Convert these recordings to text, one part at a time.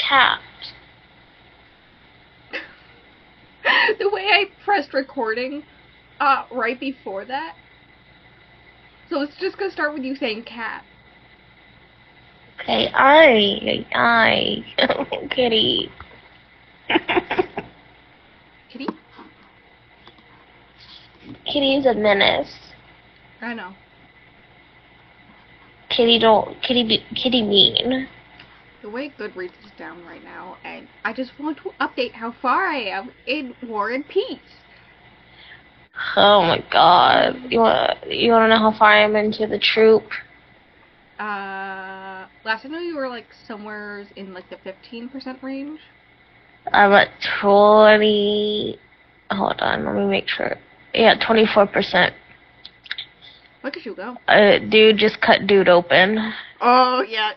cat. The way I pressed recording right before that. So it's just gonna start with you saying cat. Okay, Kitty. Kitty? Kitty's a menace. I know. Kitty mean. The way Goodreads is down right now, and I just want to update how far I am in War and Peace. Oh my god. You wanna know how far I am into the troop? Last I knew you were like somewhere in like the 15% range. I'm at 20. Hold on, let me make sure. Yeah, 24%. Look at you go. Dude just cut dude open. Oh, yeah,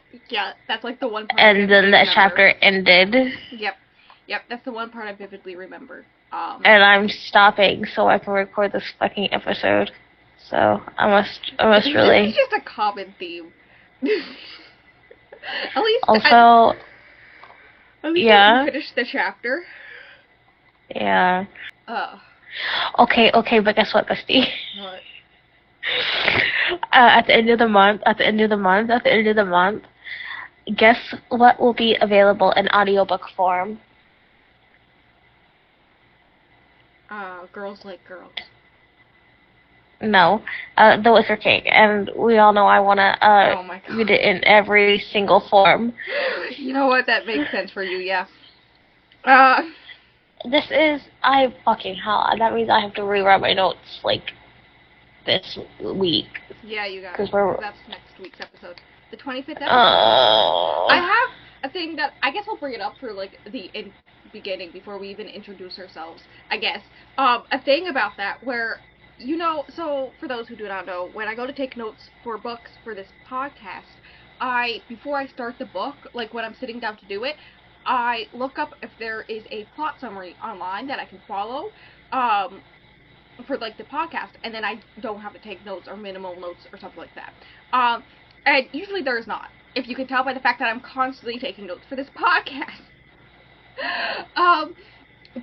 that's like the one part and then that chapter ended. Yep, that's the one part I vividly remember. And I'm stopping so I can record this fucking episode. So, I must really... This is just a common theme. At least... Also... At least I finished the chapter. Yeah. Okay, but guess what, bestie? What? At the end of the month, guess what will be available in audiobook form? Girls Like Girls. No, The Wicker King, and we all know I want to read it in every single form. You know what? That makes sense for you, yeah. That means I have to rewrite my notes, like, this week. Yeah, you got it. That's next week's episode. The 25th episode. I have a thing that, I guess I'll bring it up for, like, the beginning, before we even introduce ourselves, I guess. A thing about that where, you know, so for those who do not know, when I go to take notes for books for this podcast, before I start the book, like when I'm sitting down to do it, I look up if there is a plot summary online that I can follow, for like the podcast, and then I don't have to take notes or minimal notes or something like that. And usually there is not. If you can tell by the fact that I'm constantly taking notes for this podcast.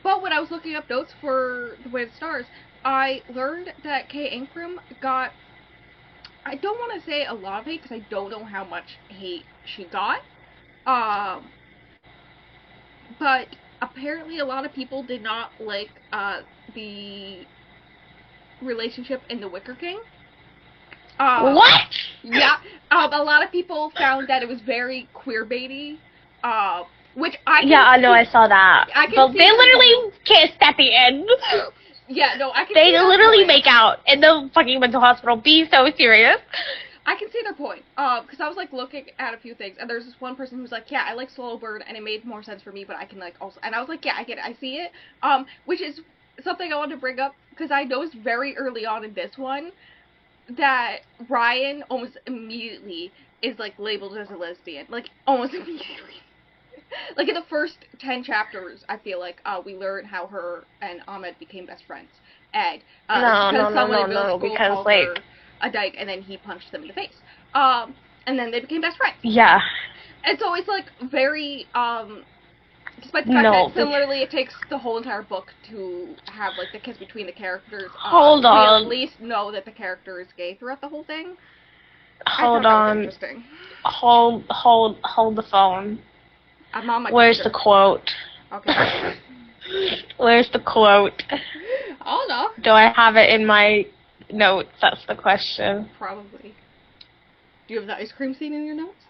But when I was looking up notes for The Way of the Stars, I learned that Kay Ancrum got, I don't want to say a lot of hate, because I don't know how much hate she got, but apparently a lot of people did not like, the relationship in The Wicker King. What? Yeah, a lot of people found that it was very queerbaity, which I can I know, I saw that. But they literally kissed at the end. Yeah, no, I can They see their literally point. make out in the fucking mental hospital. Be so serious. I can see their point, because I was, like, looking at a few things, and there's this one person who's like, yeah, I like Slow Burn, and it made more sense for me, but I can, like, also, and I was like, yeah, I get it, I see it, which is something I wanted to bring up, because I noticed very early on in this one, that Ryan almost immediately is, like, labeled as a lesbian, like, almost immediately. Like, in the first 10 chapters, I feel like, we learn how her and Ahmed became best friends, and, because like, her a dyke, and then he punched them in the face. And then they became best friends. Yeah. And so it's, like, very, despite the fact that similarly it takes the whole entire book to have, like, the kiss between the characters. Hold on. We at least know that the character is gay throughout the whole thing. Hold on. Interesting. Hold the phone. I'm on my Where's computer. the quote? Okay. Where's the quote? Oh, no. Do I have it in my notes? That's the question. Probably. Do you have the ice cream scene in your notes?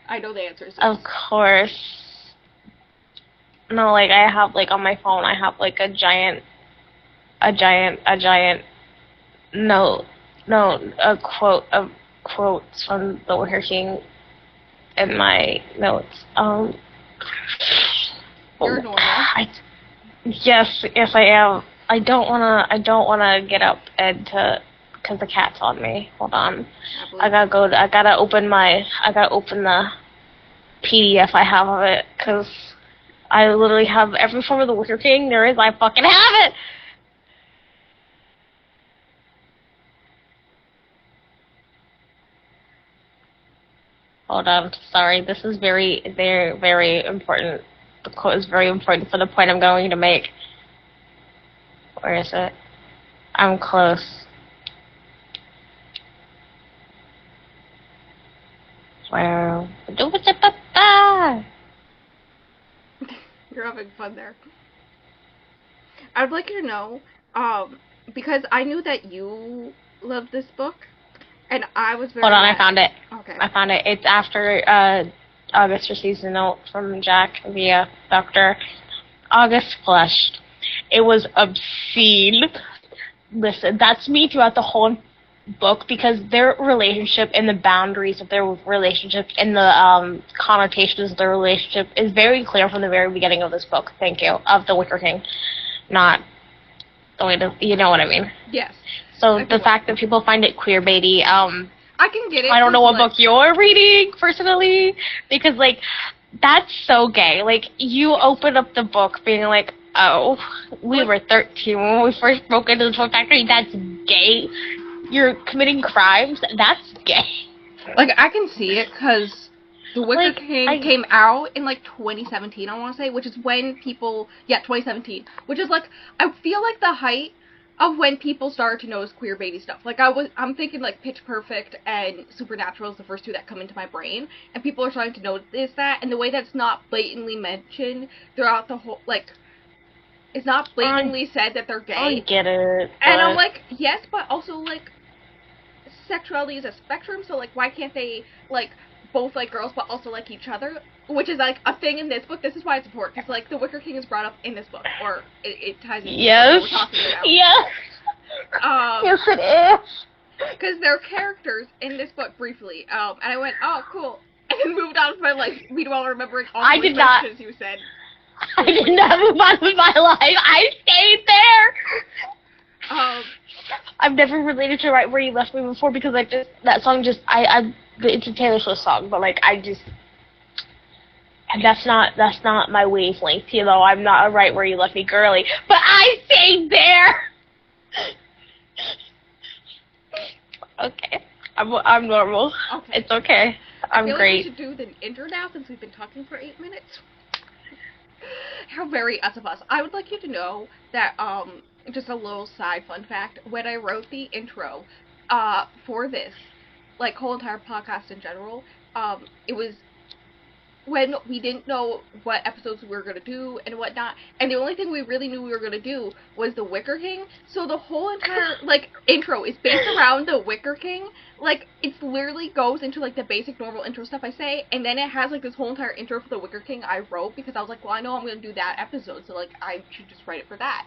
I know the answer is yes. Of course. No, like, I have, like, on my phone, I have, like, a giant note, a quote of quotes from The Wicker King in my notes. You're normal. Yes, I am. I don't wanna get up and because the cat's on me. Hold on. I gotta open the PDF I have of it, because I literally have every form of The Wicker King there is. I fucking have it! Hold on. Sorry, this is very important. The quote is very important for the point I'm going to make. Where is it? I'm close. Where? You're having fun there. I'd like you to know, because I knew that you loved this book, and I was very. Hold on, mad. I found it. Okay. I found it. It's after August receives a note from Jack via Dr. August Flushed. It was obscene. Listen, that's me throughout the whole book, because their relationship and the boundaries of their relationship and the connotations of their relationship is very clear from the very beginning of this book. Thank you. Of The Wicker King. Not the way to, you know what I mean. Yes. So the fact that people find it queerbaity, I can get it. I don't know what book you're reading, personally, because, like, that's so gay. Like, you open up the book being like, oh, we were 13 when we first broke into the toy factory, that's gay. You're committing crimes, that's gay. Like, I can see it, because The Wicker King came out in, like, 2017, I want to say, which is when people, 2017, which is, like, I feel like the height of when people started to notice queerbaity stuff. Like, I'm thinking, like, Pitch Perfect and Supernatural is the first two that come into my brain, and people are starting to notice that, and the way that's not blatantly mentioned throughout the whole, like, it's not blatantly said that they're gay. I get it. And I'm like, yes, but also, like, sexuality is a spectrum, so, like, why can't they, like, both like girls but also like each other? Which is, like, a thing in this book. This is why it's important, because, like, The Wicker King is brought up in this book, or it ties into what we're talking about. Yes! Yes, it is! Because there are characters in this book, briefly, and I went, oh, cool, and then moved on with my life, meanwhile remembering all the references you said. I did not move on with my life. I stayed there! I've never related to Right Where You Left Me before, because that song just, it's a Taylor Swift song, but, like, that's not my wavelength, you know. I'm not a Right Where You Left Me girly, but I stayed there. Okay, I'm normal. Okay. It's okay. I'm great. I feel like we should do the intro now, since we've been talking for 8 minutes. How very us of us. I would like you to know that, just a little side fun fact, when I wrote the intro, for this, like, whole entire podcast in general, it was when we didn't know what episodes we were going to do and whatnot, and the only thing we really knew we were going to do was The Wicker King, so the whole entire, like, intro is based around The Wicker King. Like, it literally goes into, like, the basic normal intro stuff I say, and then it has, like, this whole entire intro for The Wicker King I wrote, because I was like, well, I know I'm going to do that episode, so, like, I should just write it for that.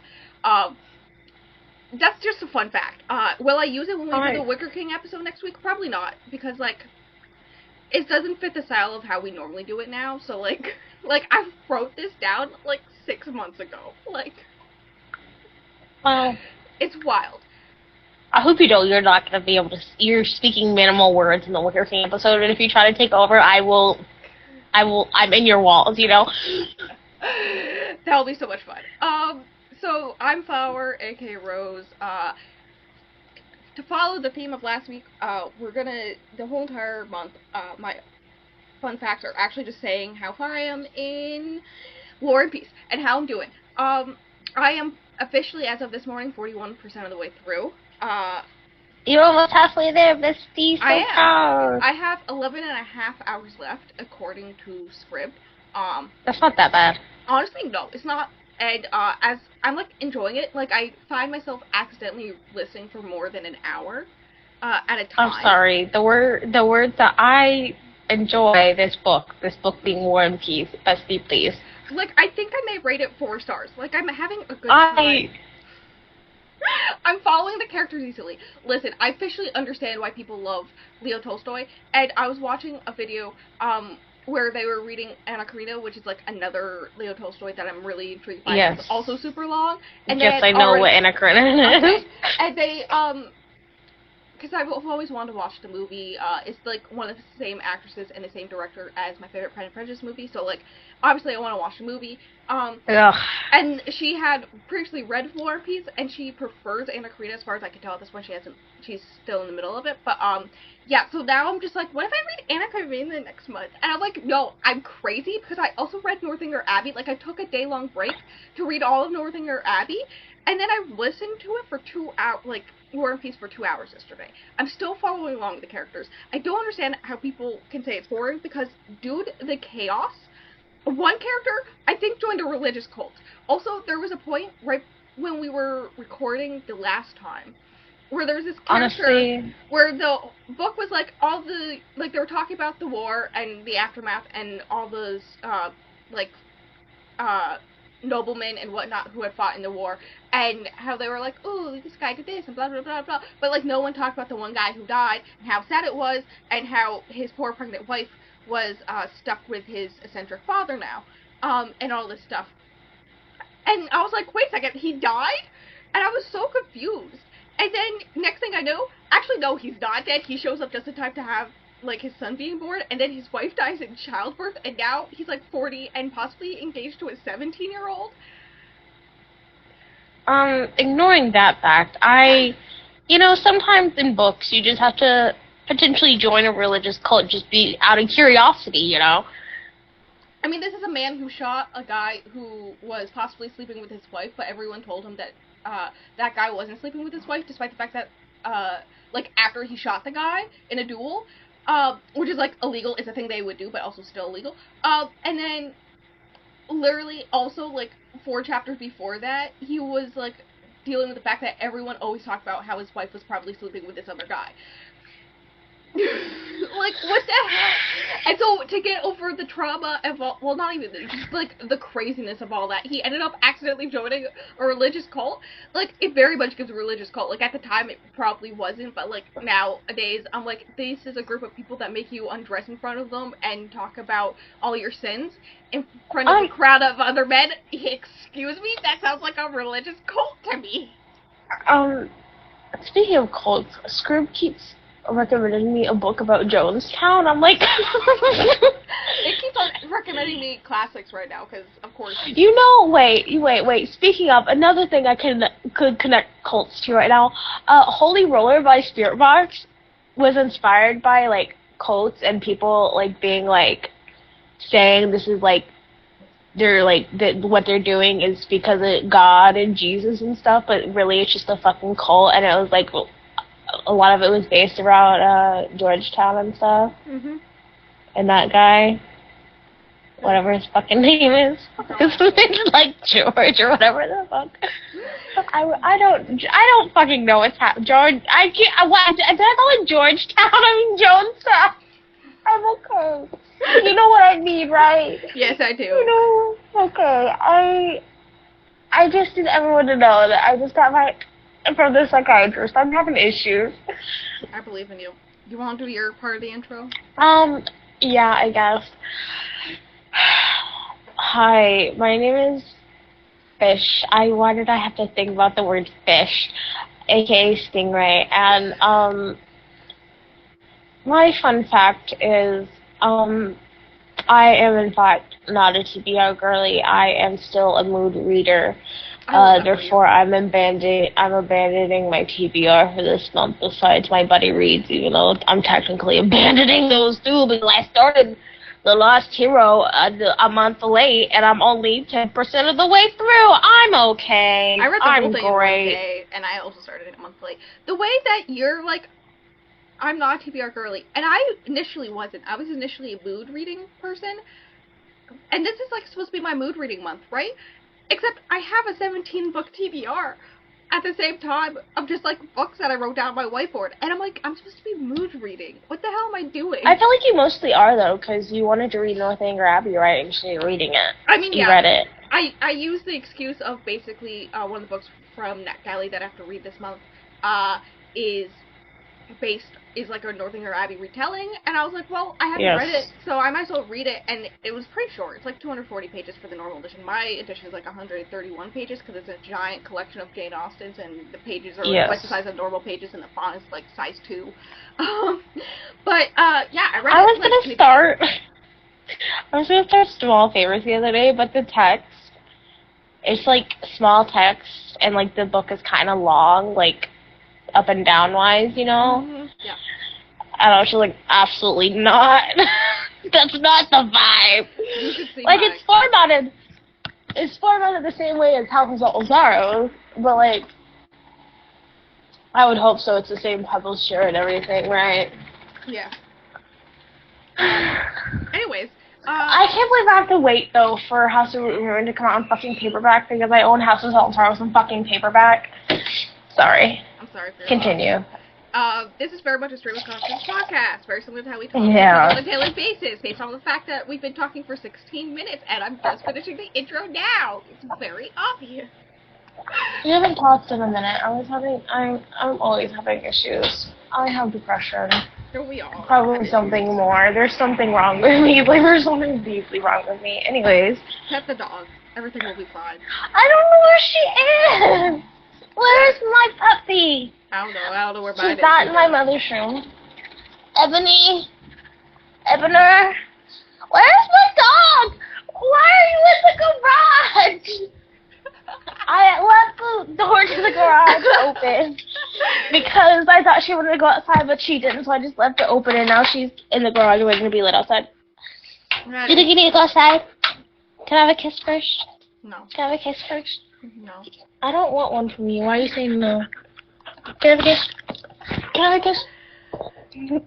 That's just a fun fact. Will I use it when we do the Wicker King episode next week? Probably not, because, like, it doesn't fit the style of how we normally do it now, so, like, I wrote this down, like, 6 months ago. Like, well, it's wild. I hope you know you're not going to be able to, you're speaking minimal words in the Wicker King episode, and if you try to take over, I'm in your walls, you know? That'll be so much fun. So, I'm Flower, aka Rose. To follow the theme of last week, we're gonna, the whole entire month, my fun facts are actually just saying how far I am in War and Peace, and how I'm doing. I am officially, as of this morning, 41% of the way through. You're almost halfway there, bestie. So I am. proud. I have 11 and a half hours left, according to Scrib. That's not that bad. Honestly, no, it's not. And, as I'm, like, enjoying it, like, I find myself accidentally listening for more than an hour, at a time. I'm sorry. The word that I enjoy this book being War and Peace, bestie, please. Like, I think I may rate it 4 stars. Like, I'm having a good time. I'm following the characters easily. Listen, I officially understand why people love Leo Tolstoy, and I was watching a video, where they were reading Anna Karenina, which is, like, another Leo Tolstoy that I'm really intrigued by. Yes. It's also super long. And yes, I know what Anna Karenina is. And they, because I've always wanted to watch the movie. It's like one of the same actresses and the same director as my favorite Pride and Prejudice movie, so like obviously I want to watch the movie. And she had previously read War and Peace, and she prefers Anna Karenina as far as I can tell at this point. She's still in the middle of it, but yeah. So now I'm just like, what if I read Anna Karenina next month? And I'm like, no, I'm crazy because I also read Northanger Abbey. Like I took a day-long break to read all of Northanger Abbey. And then I listened to it for 2 hours, like, War and Peace for 2 hours yesterday. I'm still following along with the characters. I don't understand how people can say it's boring, because, dude, the chaos. One character, I think, joined a religious cult. Also, there was a point, right when we were recording the last time, where there was this character where the book was, like, they were talking about the war and the aftermath and all those, noblemen and whatnot who had fought in the war, and how they were like, oh, this guy did this, and blah, blah, blah, blah, but, like, no one talked about the one guy who died, and how sad it was, and how his poor pregnant wife was, stuck with his eccentric father now, and all this stuff. And I was like, wait a second, he died? And I was so confused. And then, next thing I know, actually, no, he's not dead. He shows up just in time to have, like, his son being born, and then his wife dies in childbirth, and now he's, like, 40 and possibly engaged to a 17-year-old. Ignoring that fact, sometimes in books, you just have to potentially join a religious cult, just be out of curiosity, I mean, this is a man who shot a guy who was possibly sleeping with his wife, but everyone told him that, that guy wasn't sleeping with his wife, despite the fact that, after he shot the guy in a duel, which is, like, illegal. It's a thing they would do, but also still illegal. And then, literally, also, like, 4 chapters before that, he was, like, dealing with the fact that everyone always talked about how his wife was probably sleeping with this other guy. Like, what the heck? And so, to get over the trauma of all, well, not even, just, like, the craziness of all that, he ended up accidentally joining a religious cult. Like, it very much gives a religious cult. Like, at the time, it probably wasn't, but, like, nowadays, I'm like, this is a group of people that make you undress in front of them and talk about all your sins in front of a crowd of other men. Excuse me? That sounds like a religious cult to me. Speaking of cults, Scroob keeps recommending me a book about Jonestown. I'm like, it keeps on recommending me classics right now, because of course. Wait. Speaking of, another thing I could connect cults to right now. Holy Roller by Spirit Box was inspired by like cults and people like being like saying this is like they're like that what they're doing is because of God and Jesus and stuff, but really it's just a fucking cult, and it was like. A lot of it was based around Georgetown and stuff. Mm-hmm. And that guy, whatever his fucking name is, it's like George or whatever the fuck. I don't fucking know what's happening. George, I can't. What did I call it Georgetown? I mean Jonestown. I'm okay. You know what I mean, right? Yes, I do. You know, okay. I just need everyone to know that I just got my. From the psychiatrist. I'm having issues. I believe in you. You want to do your part of the intro? Yeah, I guess. Hi, my name is Fish. Why did I have to think about the word fish? AKA stingray. And, my fun fact is, I am in fact not a TBR girly. I am still a mood reader. Therefore, I'm abandoning my TBR for this month. Besides, my buddy reads, even though I'm technically abandoning those two because I started The Lost Hero a month late, and I'm only 10% of the way through. I'm okay. I read the whole thing in one day, and I also started it a month late. The way that you're like, I'm not a TBR girly, and I initially wasn't. I was initially a mood reading person, and this is like supposed to be my mood reading month, right? Except I have a 17-book TBR at the same time of just, like, books that I wrote down on my whiteboard. And I'm like, I'm supposed to be mood reading. What the hell am I doing? I feel like you mostly are, though, because you wanted to read Northanger Abbey, right? And you're reading it. I mean, you read it. I use the excuse of basically one of the books from NetGalley that I have to read this month is based is like a Northanger Abbey retelling, and I was like, well, I haven't read it, so I might as well read it, and it was pretty short. It's like 240 pages for the normal edition. My edition is like 131 pages, because it's a giant collection of Jane Austen's, and the pages are like the size of normal pages, and the font is like size 2. But, yeah, I read I was gonna start Small Favors the other day, but the text, it's like small text, and like the book is kind of long, like up and down wise, you know? Mm-hmm. Yeah. I don't know, she's like, absolutely not. That's not the vibe. Like, it's formatted the same way as House of Salt and Sorrow, but like, I would hope so. It's the same publisher and everything, right? Yeah. Anyways, I can't believe I have to wait, though, for House of Ruin to come out in fucking paperback, because I own House of Salt and Sorrow in fucking paperback. Sorry. I'm sorry for your Continue. This is very much a stream of conscience podcast, very similar to how we talk on a daily basis, based on the fact that we've been talking for 16 minutes, and I'm just finishing the intro now. It's very obvious. We haven't talked in a minute. I'm always having issues. I have depression. Don't we all? Probably something more. There's something wrong with me. Like, there's something deeply wrong with me. Anyways. Pet the dog. Everything will be fine. I don't know where she is. Where's my puppy? I don't know where mine is. She's not in my mother's room. Ebony? Ebener? Where's my dog? Why are you in the garage? I left the door to the garage open because I thought she wanted to go outside, but she didn't, so I just left it open, and now she's in the garage waiting to be let outside. Do you think you need to go outside? Can I have a kiss first? No. Can I have a kiss first? No. I don't want one from you. Why are you saying no? Can I have a kiss? Can I have a kiss?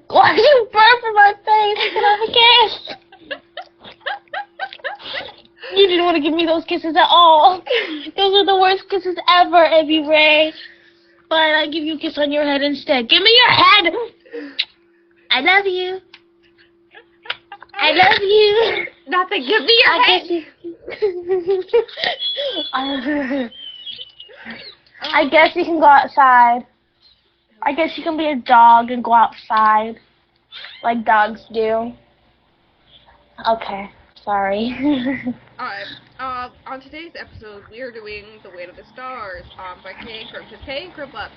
Why did you burp in my face? Can I have a kiss? You didn't want to give me those kisses at all. Those are the worst kisses ever, Evie Ray. But I give you a kiss on your head instead. Give me your head! I love you. I love you. Nothing. Give me your head. I guess you can go outside. I guess you can be a dog and go outside. Like dogs do. Okay. Sorry. Alright, on today's episode, we are doing The Weight of the Stars, by K. Crump. But,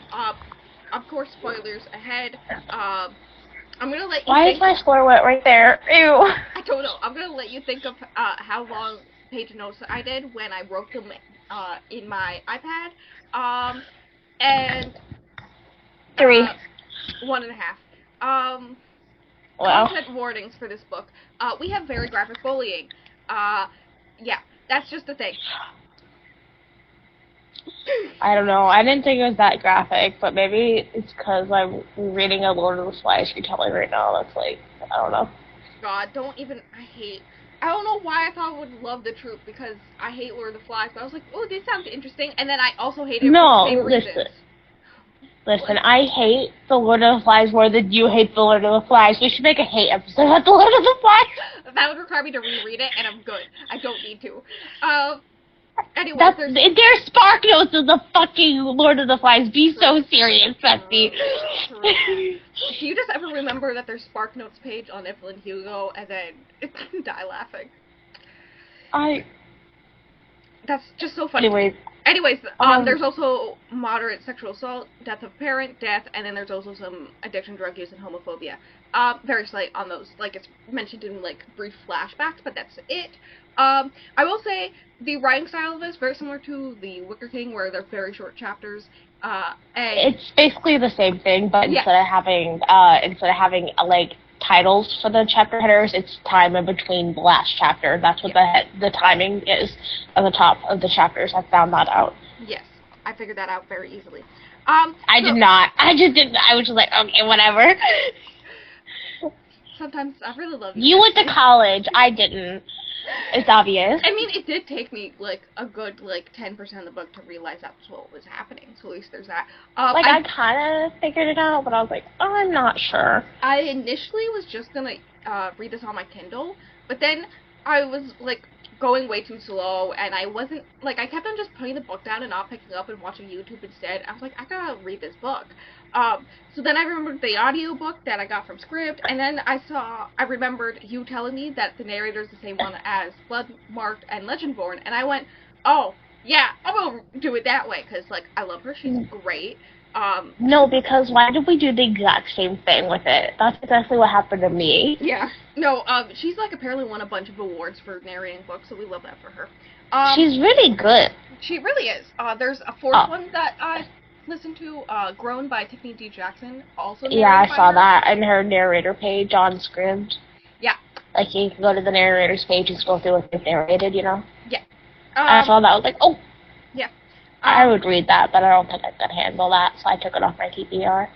of course, spoilers ahead. I'm gonna let you Why is my score wet right there? Ew. I don't know. I'm gonna let you think of, how long page notes I did when I wrote them, in my iPad. And... 3. 1.5. Wow. Content warnings for this book. We have very graphic bullying. Yeah, that's just the thing. I don't know. I didn't think it was that graphic, but maybe it's because I'm reading a Lord of the Flies retelling right now. That's like, I don't know. God, I don't know why I thought I would love the troop, because I hate Lord of the Flies, but I was like, oh, this sounds interesting, and then I also hate it for the same reasons. Listen, I hate the Lord of the Flies more than you hate the Lord of the Flies. We should make a hate episode about the Lord of the Flies. That would require me to reread it, and I'm good. I don't need to. Anyway, there's spark notes of the fucking Lord of the Flies. Be so serious, Betsy. Do you just ever remember that there's spark notes page on Evelyn Hugo, and then die laughing? That's just so funny. Anyways, there's also moderate sexual assault, death of parent, death, and then there's also some addiction, drug use, and homophobia. Very slight on those. Like, it's mentioned in, like, brief flashbacks, but that's it. I will say, the writing style of this is very similar to The Wicker King, where they're very short chapters. It's basically the same thing, but instead of having, like, titles for the chapter headers, it's time in between the last chapter. That's what the timing is at the top of the chapters. I found that out. Yes, I figured that out very easily. I did not. I just didn't. I was just like, okay, whatever. Sometimes I really love you. You went to college. I didn't. It's obvious. I mean, it did take me, like, a good, like, 10% of the book to realize that's what was happening, so at least there's that. I kind of figured it out, but I was like, oh, I'm not sure. I initially was just gonna read this on my Kindle, but then I was, like, going way too slow, and I wasn't, like, I kept on just putting the book down and not picking up and watching YouTube instead. I was like, I gotta read this book. So then I remembered the audiobook that I got from Scribd, and then I remembered you telling me that the narrator's the same one as Bloodmarked and Legendborn, and I went, oh, yeah, I will do it that way, because, like, I love her, she's great. No, because why did we do the exact same thing with it? That's exactly what happened to me. Yeah. No, she's, like, apparently won a bunch of awards for narrating books, so we love that for her. She's really good. She really is. There's a fourth one that I listened to, Grown by Tiffany D. Jackson, also narrated Yeah, I saw her. that in her narrator page on Scribd. Yeah. Like, you can go to the narrator's page and scroll through what they've narrated, you know? Yeah. I saw that, I was like, oh! Yeah. I would read that, but I don't think I could handle that, so I took it off my TBR.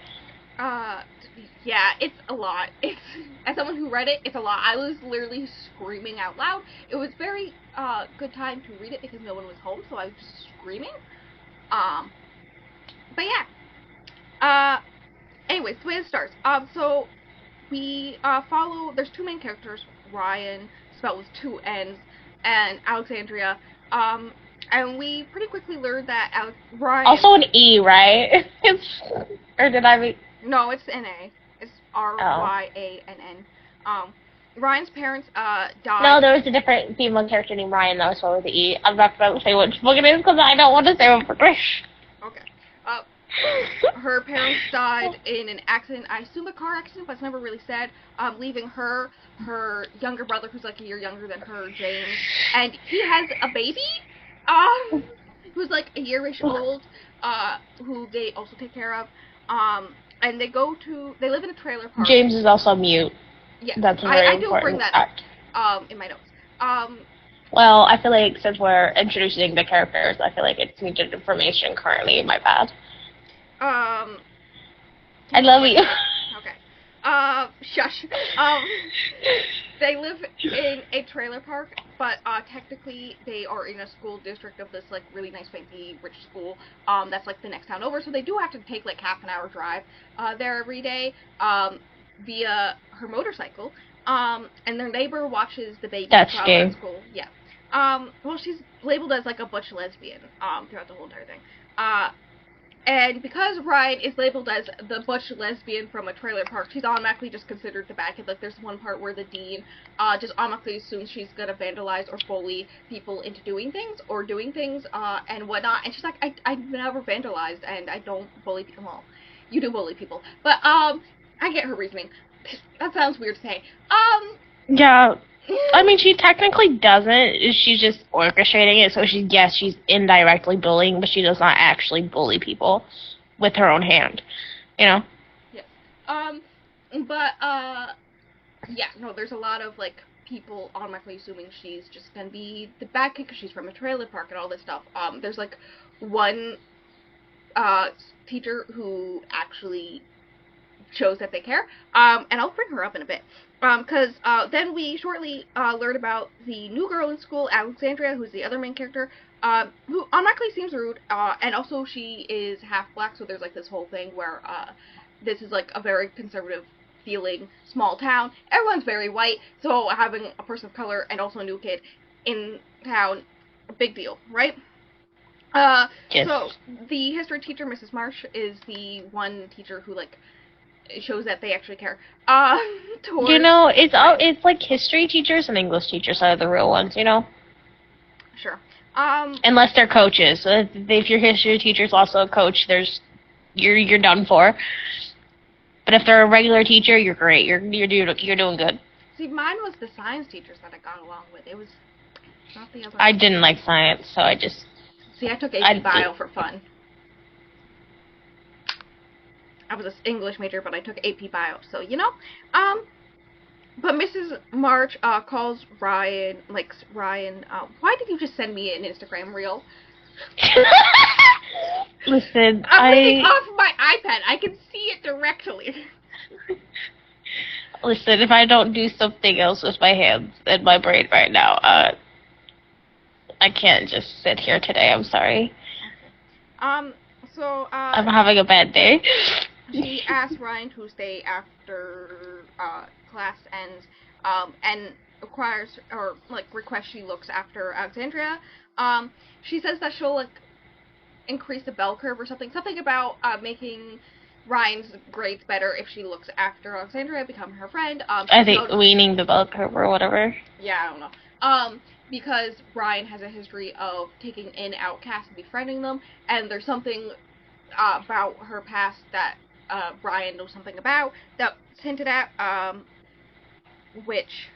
Yeah, it's a lot. It's, as someone who read it, it's a lot. I was literally screaming out loud. It was very, good time to read it because no one was home, so I was just screaming. But yeah. Anyways, the way it starts. So, we, follow, there's two main characters, Ryan, spelled with two N's, and Alexandria, and we pretty quickly learned that Ryan... Also an E, right? Or did I read... No, it's N-A. It's R-Y-A-N-N. Ryan's parents, died... No, there was a different female character named Ryan that was spelled with the E. I'm not going to say which book it is because I don't want to say it for Trish. Okay. Her parents died in an accident, I assume a car accident, but it's never really said, leaving her younger brother, who's like a year younger than her, James, and he has a baby, who's like a year-ish old, who they also take care of, and they live in a trailer park. James is also mute. Yeah, that's a very I do important bring that fact. up, in my notes. Well, I feel like since we're introducing the characters, I feel like it's needed information currently, my bad. I love you. Okay. Shush. They live in a trailer park, but, technically they are in a school district of this, like, really nice, fancy, rich school, that's, like, the next town over, so they do have to take, like, half an hour drive, there every day, via her motorcycle, and their neighbor watches the baby That's while gay. at school. Yeah. Well, she's labeled as, like, a butch lesbian, throughout the whole entire thing. And because Ryan is labeled as the butch lesbian from a trailer park, she's automatically just considered the bad kid. Like, there's one part where the dean just automatically assumes she's gonna vandalize or bully people into doing things, and whatnot. And she's like, I've never vandalized, and I don't bully people. Well, you do bully people. But, I get her reasoning. That sounds weird to say. Yeah. I mean, she technically doesn't. She's just orchestrating it, so she's indirectly bullying, but she does not actually bully people with her own hand. You know? Yes. Yeah, no, there's a lot of, like, people automatically assuming she's just gonna be the bad kid because she's from a trailer park and all this stuff. There's, like, one, teacher who actually shows that they care, and I'll bring her up in a bit. Because then we shortly learn about the new girl in school, Alexandria, who's the other main character, who automatically seems rude, and also she is half black, so there's, like, this whole thing where this is, like, a very conservative feeling small town. Everyone's very white, so having a person of color and also a new kid in town, a big deal, right? Yes. So the history teacher, Mrs. Marsh, is the one teacher who, like, it shows that they actually care. You know, it's like history teachers and English teachers are the real ones, you know? Sure. Unless they're coaches. So if your history teacher's also a coach, you're done for. But if they're a regular teacher, you're great. You're doing good. See, mine was the science teachers that I got along with. It was not the other. I didn't like science, so I just... See, I took AP Bio for fun. I was an English major, but I took AP Bio, so, you know. But Mrs. March, calls Ryan, why did you just send me an Instagram reel? Listen, I'm reading off my iPad. I can see it directly. Listen, if I don't do something else with my hands and my brain right now, I can't just sit here today. I'm sorry. So, I'm having a bad day. She asked Ryan to stay after, class ends, and requests she looks after Alexandria. She says that she'll like increase the bell curve or something about making Ryan's grades better if she looks after Alexandria, become her friend. I think weaning the bell curve or whatever. Yeah, I don't know. Because Ryan has a history of taking in outcasts and befriending them, and there's something about her past that Ryan knows something about that's hinted at, which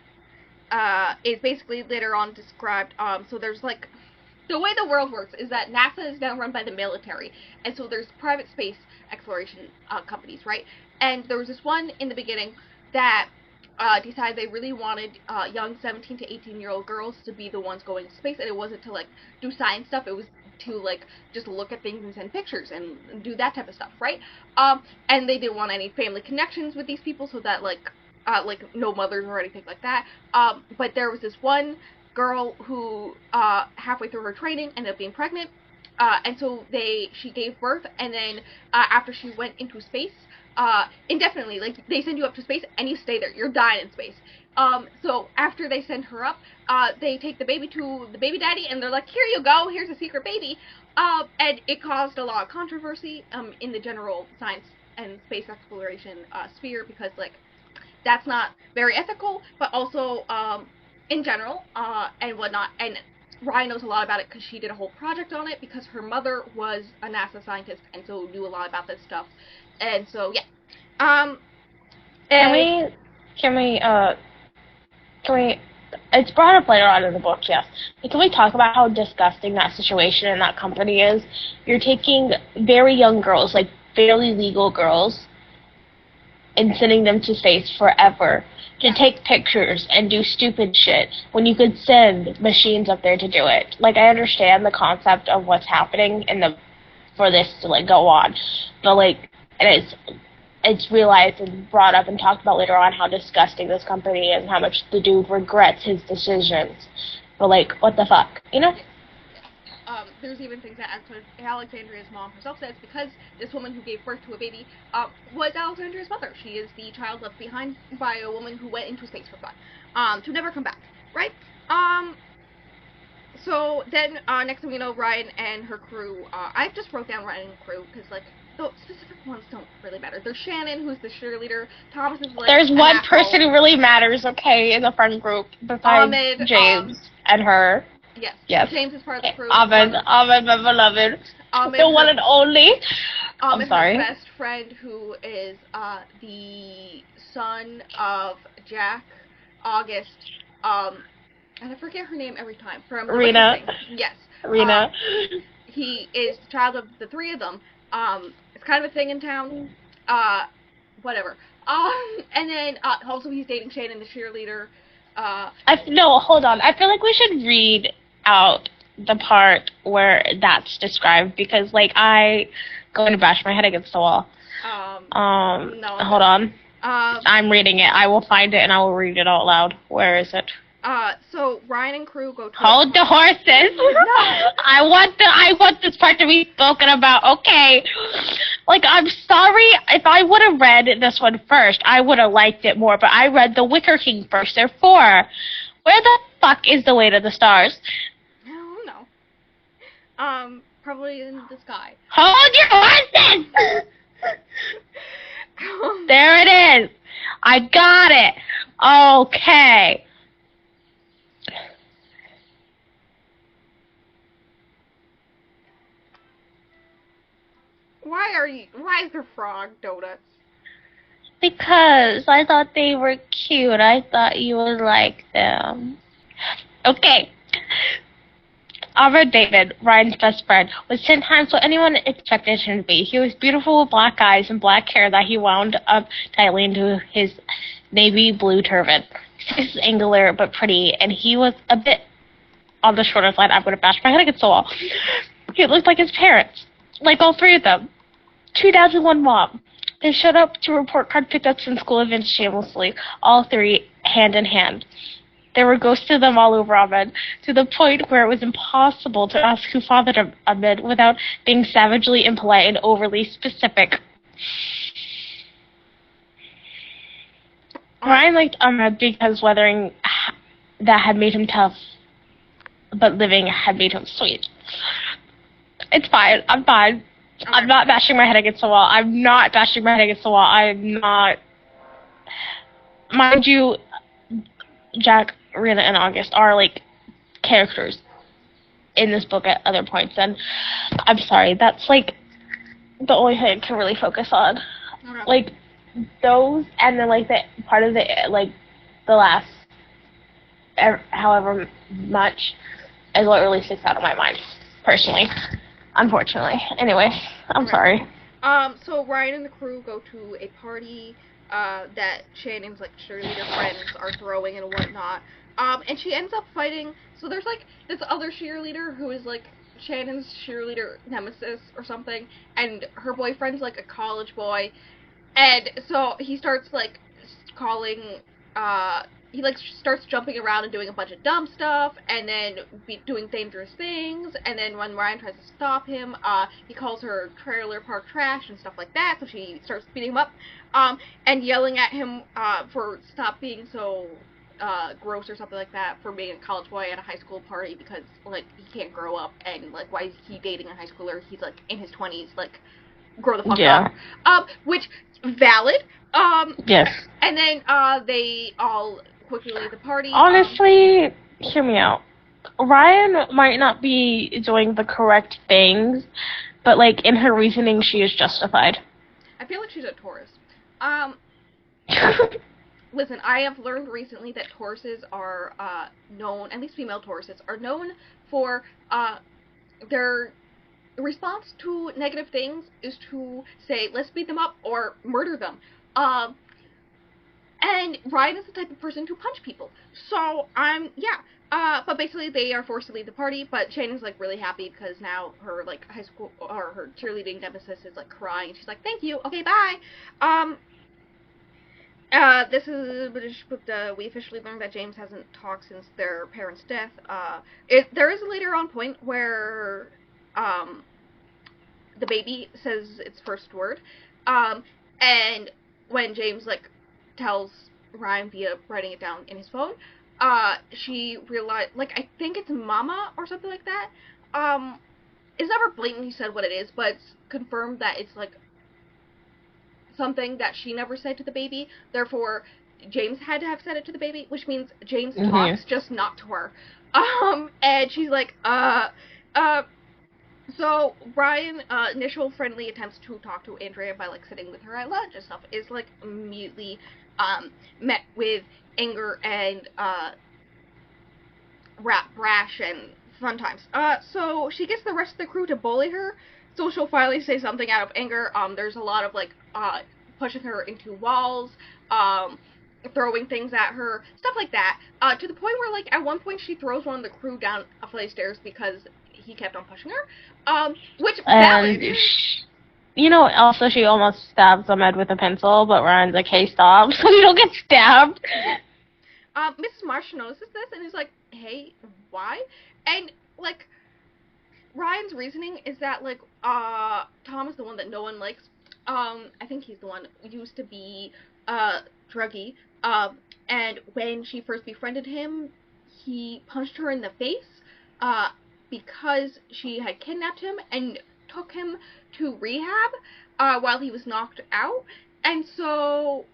is basically later on described. So there's like, the way the world works is that NASA is now run by the military, and so there's private space exploration companies, right? And there was this one in the beginning that decided they really wanted young 17 to 18-year-old girls to be the ones going to space, and it wasn't to like do science stuff, it was to like just look at things and send pictures and do that type of stuff, right? And they didn't want any family connections with these people, so that like no mothers or anything like that. But there was this one girl who halfway through her training ended up being pregnant, and so she gave birth, and then after she went into space, indefinitely, like they send you up to space and you stay there, you're dying in space. So after they send her up, they take the baby to the baby daddy, and they're like, here you go, here's a secret baby. And it caused a lot of controversy in the general science and space exploration sphere, because like that's not very ethical, but also in general and whatnot. And Ryan knows a lot about it because she did a whole project on it, because her mother was a NASA scientist and so knew a lot about this stuff. And so yeah. Can we it's brought up later on in the book, yes. But can we talk about how disgusting that situation in that company is? You're taking very young girls, like barely legal girls, and sending them to space forever to take pictures and do stupid shit when you could send machines up there to do it. Like, I understand the concept of what's happening for this to like go on, but like it's realized and brought up and talked about later on how disgusting this company is and how much the dude regrets his decisions. But like, what the fuck, you know? There's even things that Alexandria's mom herself says, because this woman who gave birth to a baby was Alexandria's mother. She is the child left behind by a woman who went into space for fun, to never come back, right? So then, next thing we know, Ryan and her crew, I just wrote down Ryan and crew, because, like, the specific ones don't really matter. There's Shannon, who's the cheerleader. Thomas is like there's one person who really matters, okay, in the friend group, besides James and her. Yes. James is part of the crew. Ahmed, my beloved. The one and only. I'm sorry. Her best friend, who is the son of Jack, August, and I forget her name every time. From Rena. Yes. Rena. He is the child of the three of them. It's kind of a thing in town. Whatever. And then also he's dating Shannon, the cheerleader. No, hold on. I feel like we should read out the part where that's described, because like I going to bash my head against the wall. No. Hold on. I'm reading it. I will find it and I will read it out loud. Where is it? So Ryan and crew go to hold the horses. No. I want this part to be spoken about. Okay. Like, I'm sorry, if I would have read this one first, I would have liked it more, but I read The Wicker King first, therefore, where the fuck is the way to the stars? No. Probably in the sky. Hold your horses! There it is. I got it. Okay. Why is there frog donuts? Because I thought they were cute. I thought you would like them. Okay. Albert David, Ryan's best friend, was 10 times what anyone expected him to be. He was beautiful with black eyes and black hair that he wound up tightly into his navy blue turban. He was angular but pretty, and he was a bit on the shorter side. I'm going to bash my head against the wall. He looked like his parents, like all three of them. 2 dads and 1 mom. They showed up to report card pickups and school events shamelessly, all three hand in hand. There were ghosts of them all over Ahmed, to the point where it was impossible to ask who fathered Ahmed without being savagely impolite and overly specific. Ryan liked Ahmed because that had made him tough, but living had made him sweet. It's fine. I'm fine. Okay. I'm not bashing my head against the wall. I'm not. Mind you, Jack, Rita, and August are, like, characters in this book at other points, and I'm sorry, that's, like, the only thing I can really focus on. Okay. Like, those, and then, like, the part of the, like, the last however much is what really sticks out of my mind, personally. Unfortunately. Anyway, I'm sorry. So Ryan and the crew go to a party that Shannon's, like, cheerleader friends are throwing and whatnot. And she ends up fighting, so there's, like, this other cheerleader who is, like, Shannon's cheerleader nemesis or something, and her boyfriend's, like, a college boy, and so he starts, like, calling, he, like, starts jumping around and doing a bunch of dumb stuff, and then doing dangerous things, and then when Ryan tries to stop him, he calls her trailer park trash and stuff like that, so she starts beating him up, and yelling at him, for stop being so, gross or something like that, for being a college boy at a high school party, because, like, he can't grow up, and, like, why is he dating a high schooler? He's, like, in his 20s, like, grow the fuck up. Which, valid, yes. And then, they all quickly leave the party. Honestly, hear me out. Ryan might not be doing the correct things, but, like, in her reasoning, she is justified. I feel like she's a Taurus. Listen, I have learned recently that Tauruses are, known, at least female Tauruses, are known for, their response to negative things is to say, let's beat them up or murder them. And Ryan is the type of person to punch people. So, but basically they are forced to leave the party, but Shannon's, like, really happy because now her, like, high school, or her cheerleading nemesis is, like, crying. She's like, thank you, okay, bye. This is, we officially learned that James hasn't talked since their parents' death. There is a later on point where, the baby says its first word, and when James, like, tells Ryan via writing it down in his phone, she realized, like, I think it's mama or something like that. It's never blatantly said what it is, but it's confirmed that it's, like, something that she never said to the baby, therefore James had to have said it to the baby, which means James talks, just not to her. And she's like, so Ryan, initial friendly attempts to talk to Andrea by, like, sitting with her at lunch and stuff is, like, immediately, met with anger and, brash and fun times. So she gets the rest of the crew to bully her, so she'll finally say something out of anger. There's a lot of, like, pushing her into walls, throwing things at her, stuff like that, to the point where, like, at one point she throws one of the crew down a flight of stairs because he kept on pushing her, which, valid. You know, also she almost stabs Ahmed with a pencil, but Ryan's like, hey, stop, so you don't get stabbed. Mrs. Marsh notices this and is like, hey, why? And, like, Ryan's reasoning is that, like, Tom is the one that no one likes. I think he's the one who used to be, druggy, and when she first befriended him, he punched her in the face, because she had kidnapped him and took him to rehab, while he was knocked out, and so,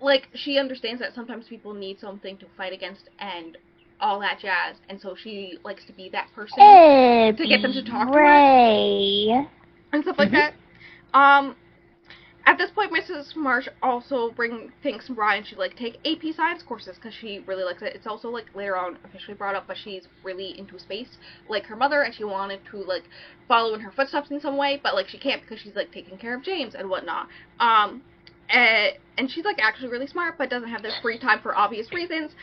like, she understands that sometimes people need something to fight against and all that jazz, and so she likes to be that person to get them to talk to her and stuff like that. At this point, Mrs. Marsh also thinks Ryan should, like, take AP science courses because she really likes it. It's also, like, later on officially brought up, but she's really into space, like her mother, and she wanted to, like, follow in her footsteps in some way, but, like, she can't because she's, like, taking care of James and whatnot. And she's, like, actually really smart, but doesn't have the free time for obvious reasons,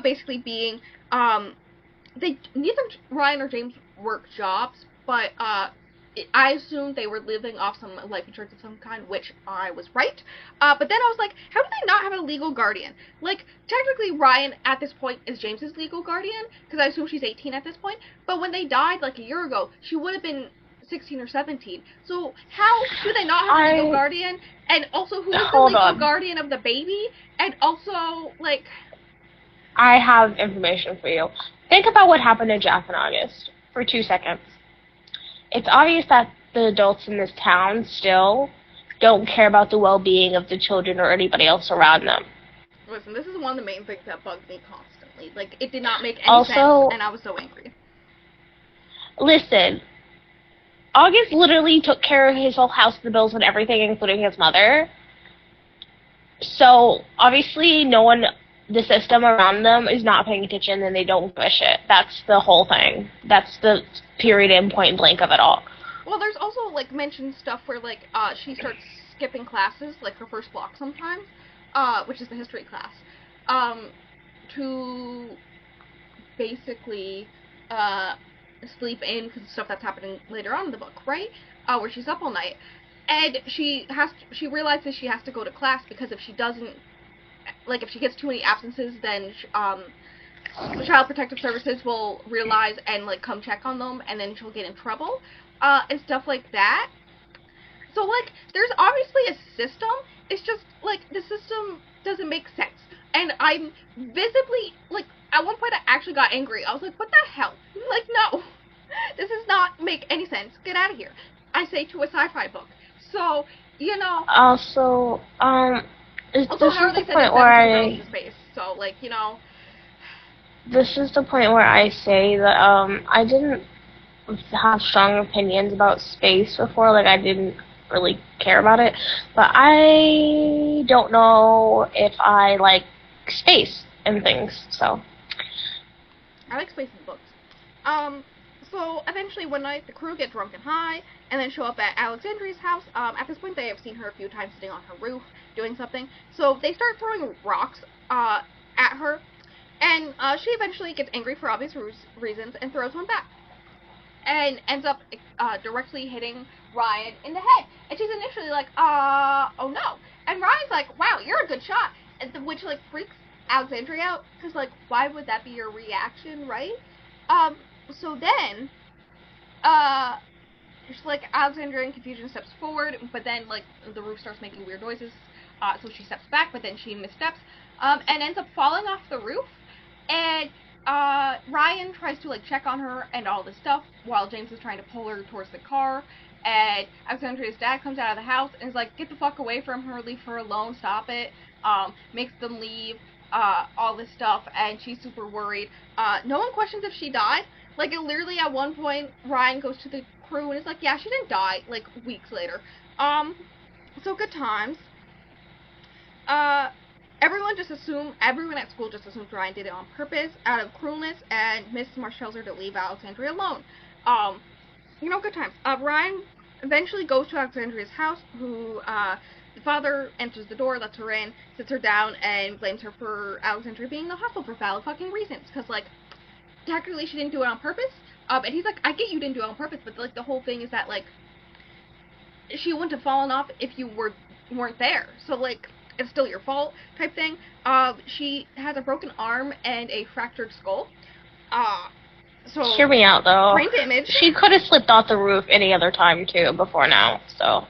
basically being, neither Ryan or James work jobs, but, I assumed they were living off some life insurance of some kind, which I was right. But then I was like, how do they not have a legal guardian? Like, technically Ryan, at this point, is James's legal guardian, because I assume she's 18 at this point. But when they died, like, a year ago, she would have been 16 or 17. So how do they not have a legal guardian? And also, who is the legal guardian of the baby? And also, like... I have information for you. Think about what happened to Jack and August for 2 seconds. It's obvious that the adults in this town still don't care about the well-being of the children or anybody else around them. Listen, this is one of the main things that bugged me constantly. Like, it did not make any sense, and I was so angry. Listen, August literally took care of his whole house, the bills, and everything, including his mother. So, obviously, the system around them is not paying attention, and they don't give a shit. That's the whole thing. That's the period and point blank of it all. Well, there's also, like, mentioned stuff where, like, she starts skipping classes, like her first block sometimes, which is the history class, to basically, sleep in because of stuff that's happening later on in the book, right? Where she's up all night. And she realizes she has to go to class because if she doesn't, like, if she gets too many absences, then, Child Protective Services will realize and, like, come check on them, and then she'll get in trouble, and stuff like that. So, like, there's obviously a system, it's just, like, the system doesn't make sense. And I'm visibly, like, at one point I actually got angry. I was like, what the hell? Like, no. This does not make any sense. Get out of here. I say to a sci-fi book. So, you know. Also, this is the point where space. So, like, you know. This is the point where I say that, I didn't have strong opinions about space before. Like, I didn't really care about it. But I don't know if I like space and things, so. I like space in books. So eventually one night the crew get drunk and high, and then show up at Alexandria's house. At this point they have seen her a few times sitting on her roof, doing something. So they start throwing rocks, at her, and, she eventually gets angry for obvious reasons and throws one back. And ends up, directly hitting Ryan in the head. And she's initially like, oh no. And Ryan's like, wow, you're a good shot. Which, like, freaks Alexandria out, because, like, why would that be your reaction, right? So then, it's like Alexandria in confusion steps forward, but then, like, the roof starts making weird noises, so she steps back, but then she missteps, and ends up falling off the roof, and, Ryan tries to, like, check on her and all this stuff, while James is trying to pull her towards the car, and Alexandria's dad comes out of the house and is like, get the fuck away from her, leave her alone, stop it, makes them leave, all this stuff, and she's super worried. No one questions if she died. Like, it literally at one point, Ryan goes to the crew and is like, yeah, she didn't die, like, weeks later. So good times. Everyone at school just assumes Ryan did it on purpose, out of cruelness, and Miss Marsh tells her to leave Alexandria alone. You know, good times. Ryan eventually goes to Alexandria's house, who, the father enters the door, lets her in, sits her down, and blames her for Alexandria being in the hospital for valid fucking reasons. Because, like, technically she didn't do it on purpose. And he's like, I get you didn't do it on purpose, but, like, the whole thing is that, like, she wouldn't have fallen off if you weren't there. So, like, it's still your fault type thing. She has a broken arm and a fractured skull. So hear me out, though. Brain damage. She could have slipped off the roof any other time, too, before now, so.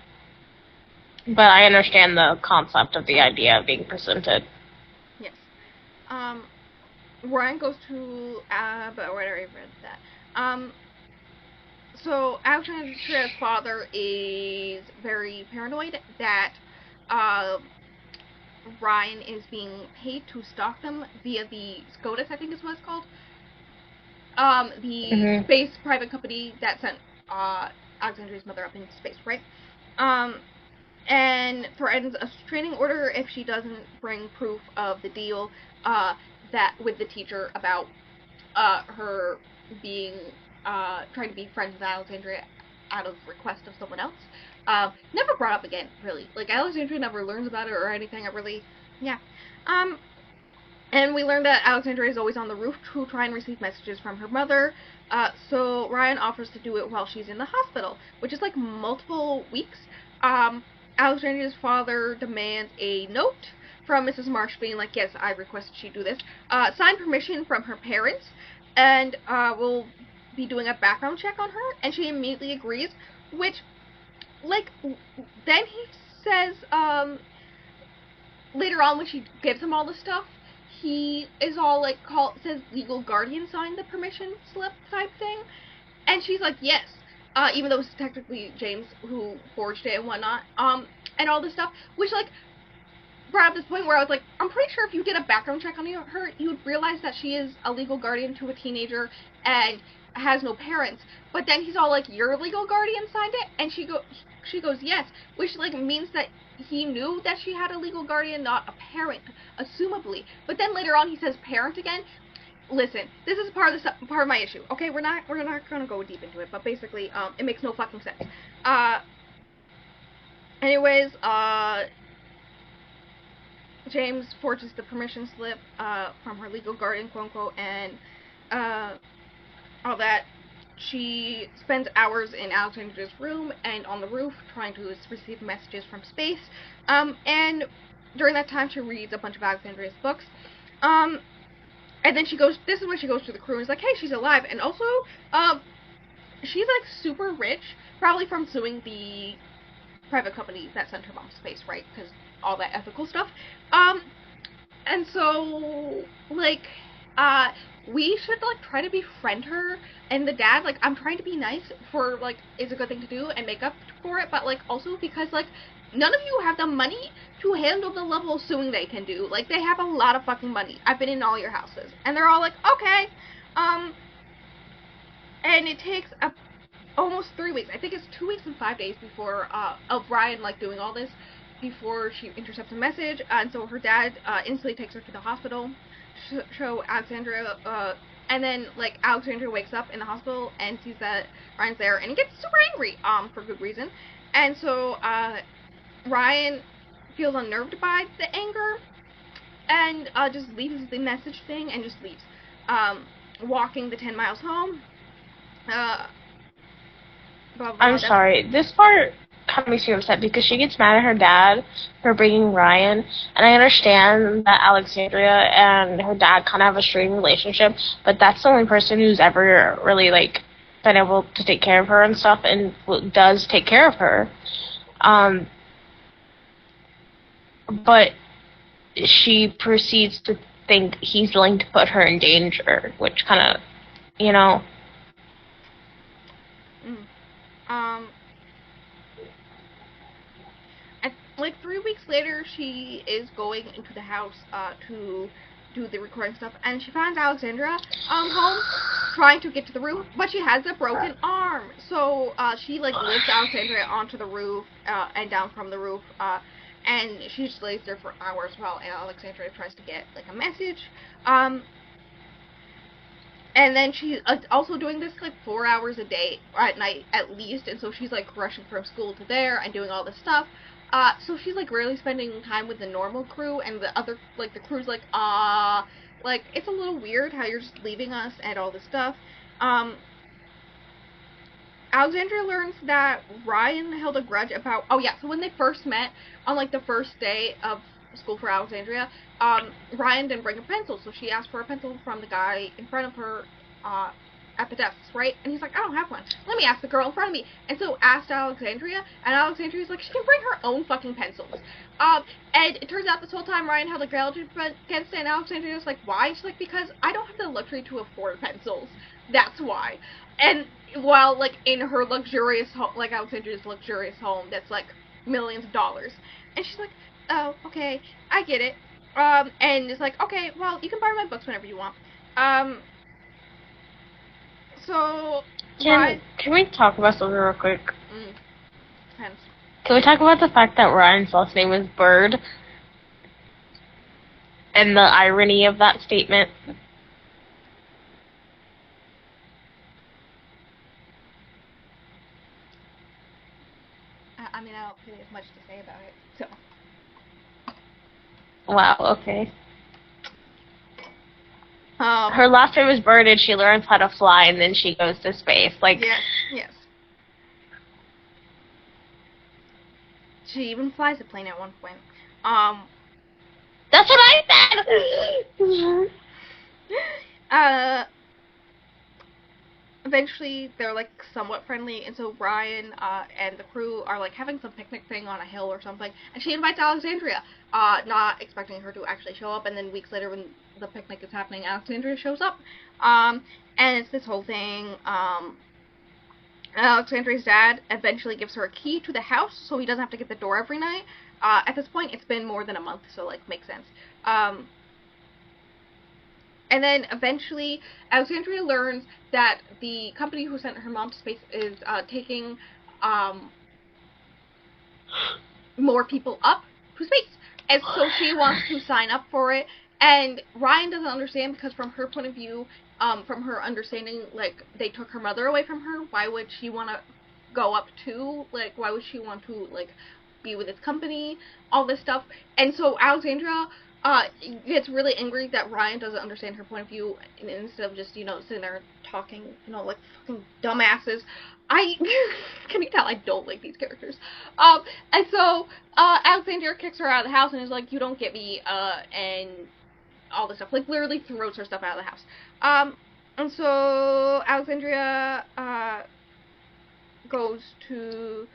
But I understand the concept of the idea of being presented. Yes. Ryan goes to, but where did I read that? So Alexandria's father is very paranoid that, Ryan is being paid to stalk them via the SCOTUS, I think is what it's called. The space private company that sent, Alexandria's mother up into space, right? And threatens a restraining order if she doesn't bring proof of the deal, that with the teacher about, her being, trying to be friends with Alexandria out of request of someone else. Never brought up again, really. Like, Alexandria never learns about it or anything. Yeah. And we learned that Alexandria is always on the roof to try and receive messages from her mother. So Ryan offers to do it while she's in the hospital, which is, like, multiple weeks. Alexandria's father demands a note from Mrs. Marsh being like, yes, I requested she do this. Signed permission from her parents, and will be doing a background check on her, and she immediately agrees, which, like, then he says, later on when she gives him all this stuff, he is all like, says legal guardian signed the permission slip type thing, and she's like, yes, even though it's technically James who forged it and whatnot, and all this stuff, which, like, brought up this point where I was like, I'm pretty sure if you did a background check on her, you would realize that she is a legal guardian to a teenager and has no parents. But then he's all like, your legal guardian signed it? And she goes, yes, which, like, means that he knew that she had a legal guardian, not a parent, assumably. But then later on he says parent again. Listen, this is part of my issue. Okay, we're not gonna go deep into it, but basically, it makes no fucking sense. Anyways, James forges the permission slip from her legal guardian, quote unquote, and all that. She spends hours in Alexandra's room and on the roof trying to receive messages from space. And during that time, she reads a bunch of Alexandra's books. And then she goes. This is when she goes to the crew and is like, "Hey, she's alive." And also, she's like super rich, probably from suing the private company that sent her mom to space, right? Because all that ethical stuff. And so, like, we should, like, try to befriend her and the dad. Like, I'm trying to be nice for, like, it's a good thing to do and make up for it, but, like, also because, like, none of you have the money to handle the level of suing they can do. Like, they have a lot of fucking money. I've been in all your houses. And they're all like, okay. And it takes almost 3 weeks. I think it's 2 weeks and 5 days before, of Ryan, like, doing all this, before she intercepts a message, and so her dad instantly takes her to the hospital to show Alexandra, and then, like, Alexandra wakes up in the hospital and sees that Ryan's there, and he gets super angry, for good reason, and so, Ryan feels unnerved by the anger, and, just leaves the message thing, and just leaves, walking the 10 miles home, blah, blah, I'm sorry, this part kind of makes me upset because she gets mad at her dad for bringing Ryan, and I understand that Alexandria and her dad kind of have a strained relationship, but that's the only person who's ever really, like, been able to take care of her and stuff, and does take care of her. But she proceeds to think he's willing to put her in danger, which kind of, you know. Like 3 weeks later, she is going into the house to do the recording stuff, and she finds Alexandra home trying to get to the roof, but she has a broken arm. So she, like, lifts Alexandra onto the roof and down from the roof, and she just lays there for hours while Alexandra tries to get, like, a message. And then she's also doing this, like, 4 hours a day at night at least, and so she's, like, rushing from school to there and doing all this stuff. So she's, like, rarely spending time with the normal crew, and the other, like, the crew's like, like, it's a little weird how you're just leaving us and all this stuff. Alexandra learns that Ryan held a grudge about, oh yeah, so when they first met, on, like, the first day of school for Alexandria, Ryan didn't bring a pencil, so she asked for a pencil from the guy in front of her, at the desks, right? And he's like, I don't have one. Let me ask the girl in front of me. And so asked Alexandria, and Alexandria's like, she can bring her own fucking pencils. And it turns out this whole time Ryan had, like, gratitude against it, and Alexandria's like, why? She's like, because I don't have the luxury to afford pencils. That's why. And while, like, in her luxurious home, like, Alexandria's luxurious home, that's, like, millions of dollars. And she's like, oh, okay, I get it. And it's like, okay, well, you can borrow my books whenever you want. So, can we talk about something real quick? Depends. Can we talk about the fact that Ryan's last name is Bird? And the irony of that statement? I mean, I don't really have much to say about it, so. Wow, okay. Her last name is Bird, and she learns how to fly, and then she goes to space. Like, yes. She even flies a plane at one point. That's what I said! eventually they're like somewhat friendly, and so Ryan and the crew are like having some picnic thing on a hill or something, and she invites Alexandria, not expecting her to actually show up, and then weeks later when the picnic is happening, Alexandria shows up, and it's this whole thing. Alexandria's dad eventually gives her a key to the house, so he doesn't have to get the door every night. At this point, it's been more than a month, so like makes sense. And then eventually, Alexandria learns that the company who sent her mom to space is taking more people up to space. And so she wants to sign up for it. And Ryan doesn't understand because from her point of view, from her understanding, like, they took her mother away from her. Why would she want to go up too? Like, why would she want to, like, be with this company? All this stuff. And so Alexandria gets really angry that Ryan doesn't understand her point of view, and instead of just, you know, sitting there talking, you know, like fucking dumbasses. Can you tell I don't like these characters? And so, Alexandria kicks her out of the house and is like, you don't get me, and all this stuff. Like, literally throws her stuff out of the house. And so, Alexandria, goes to,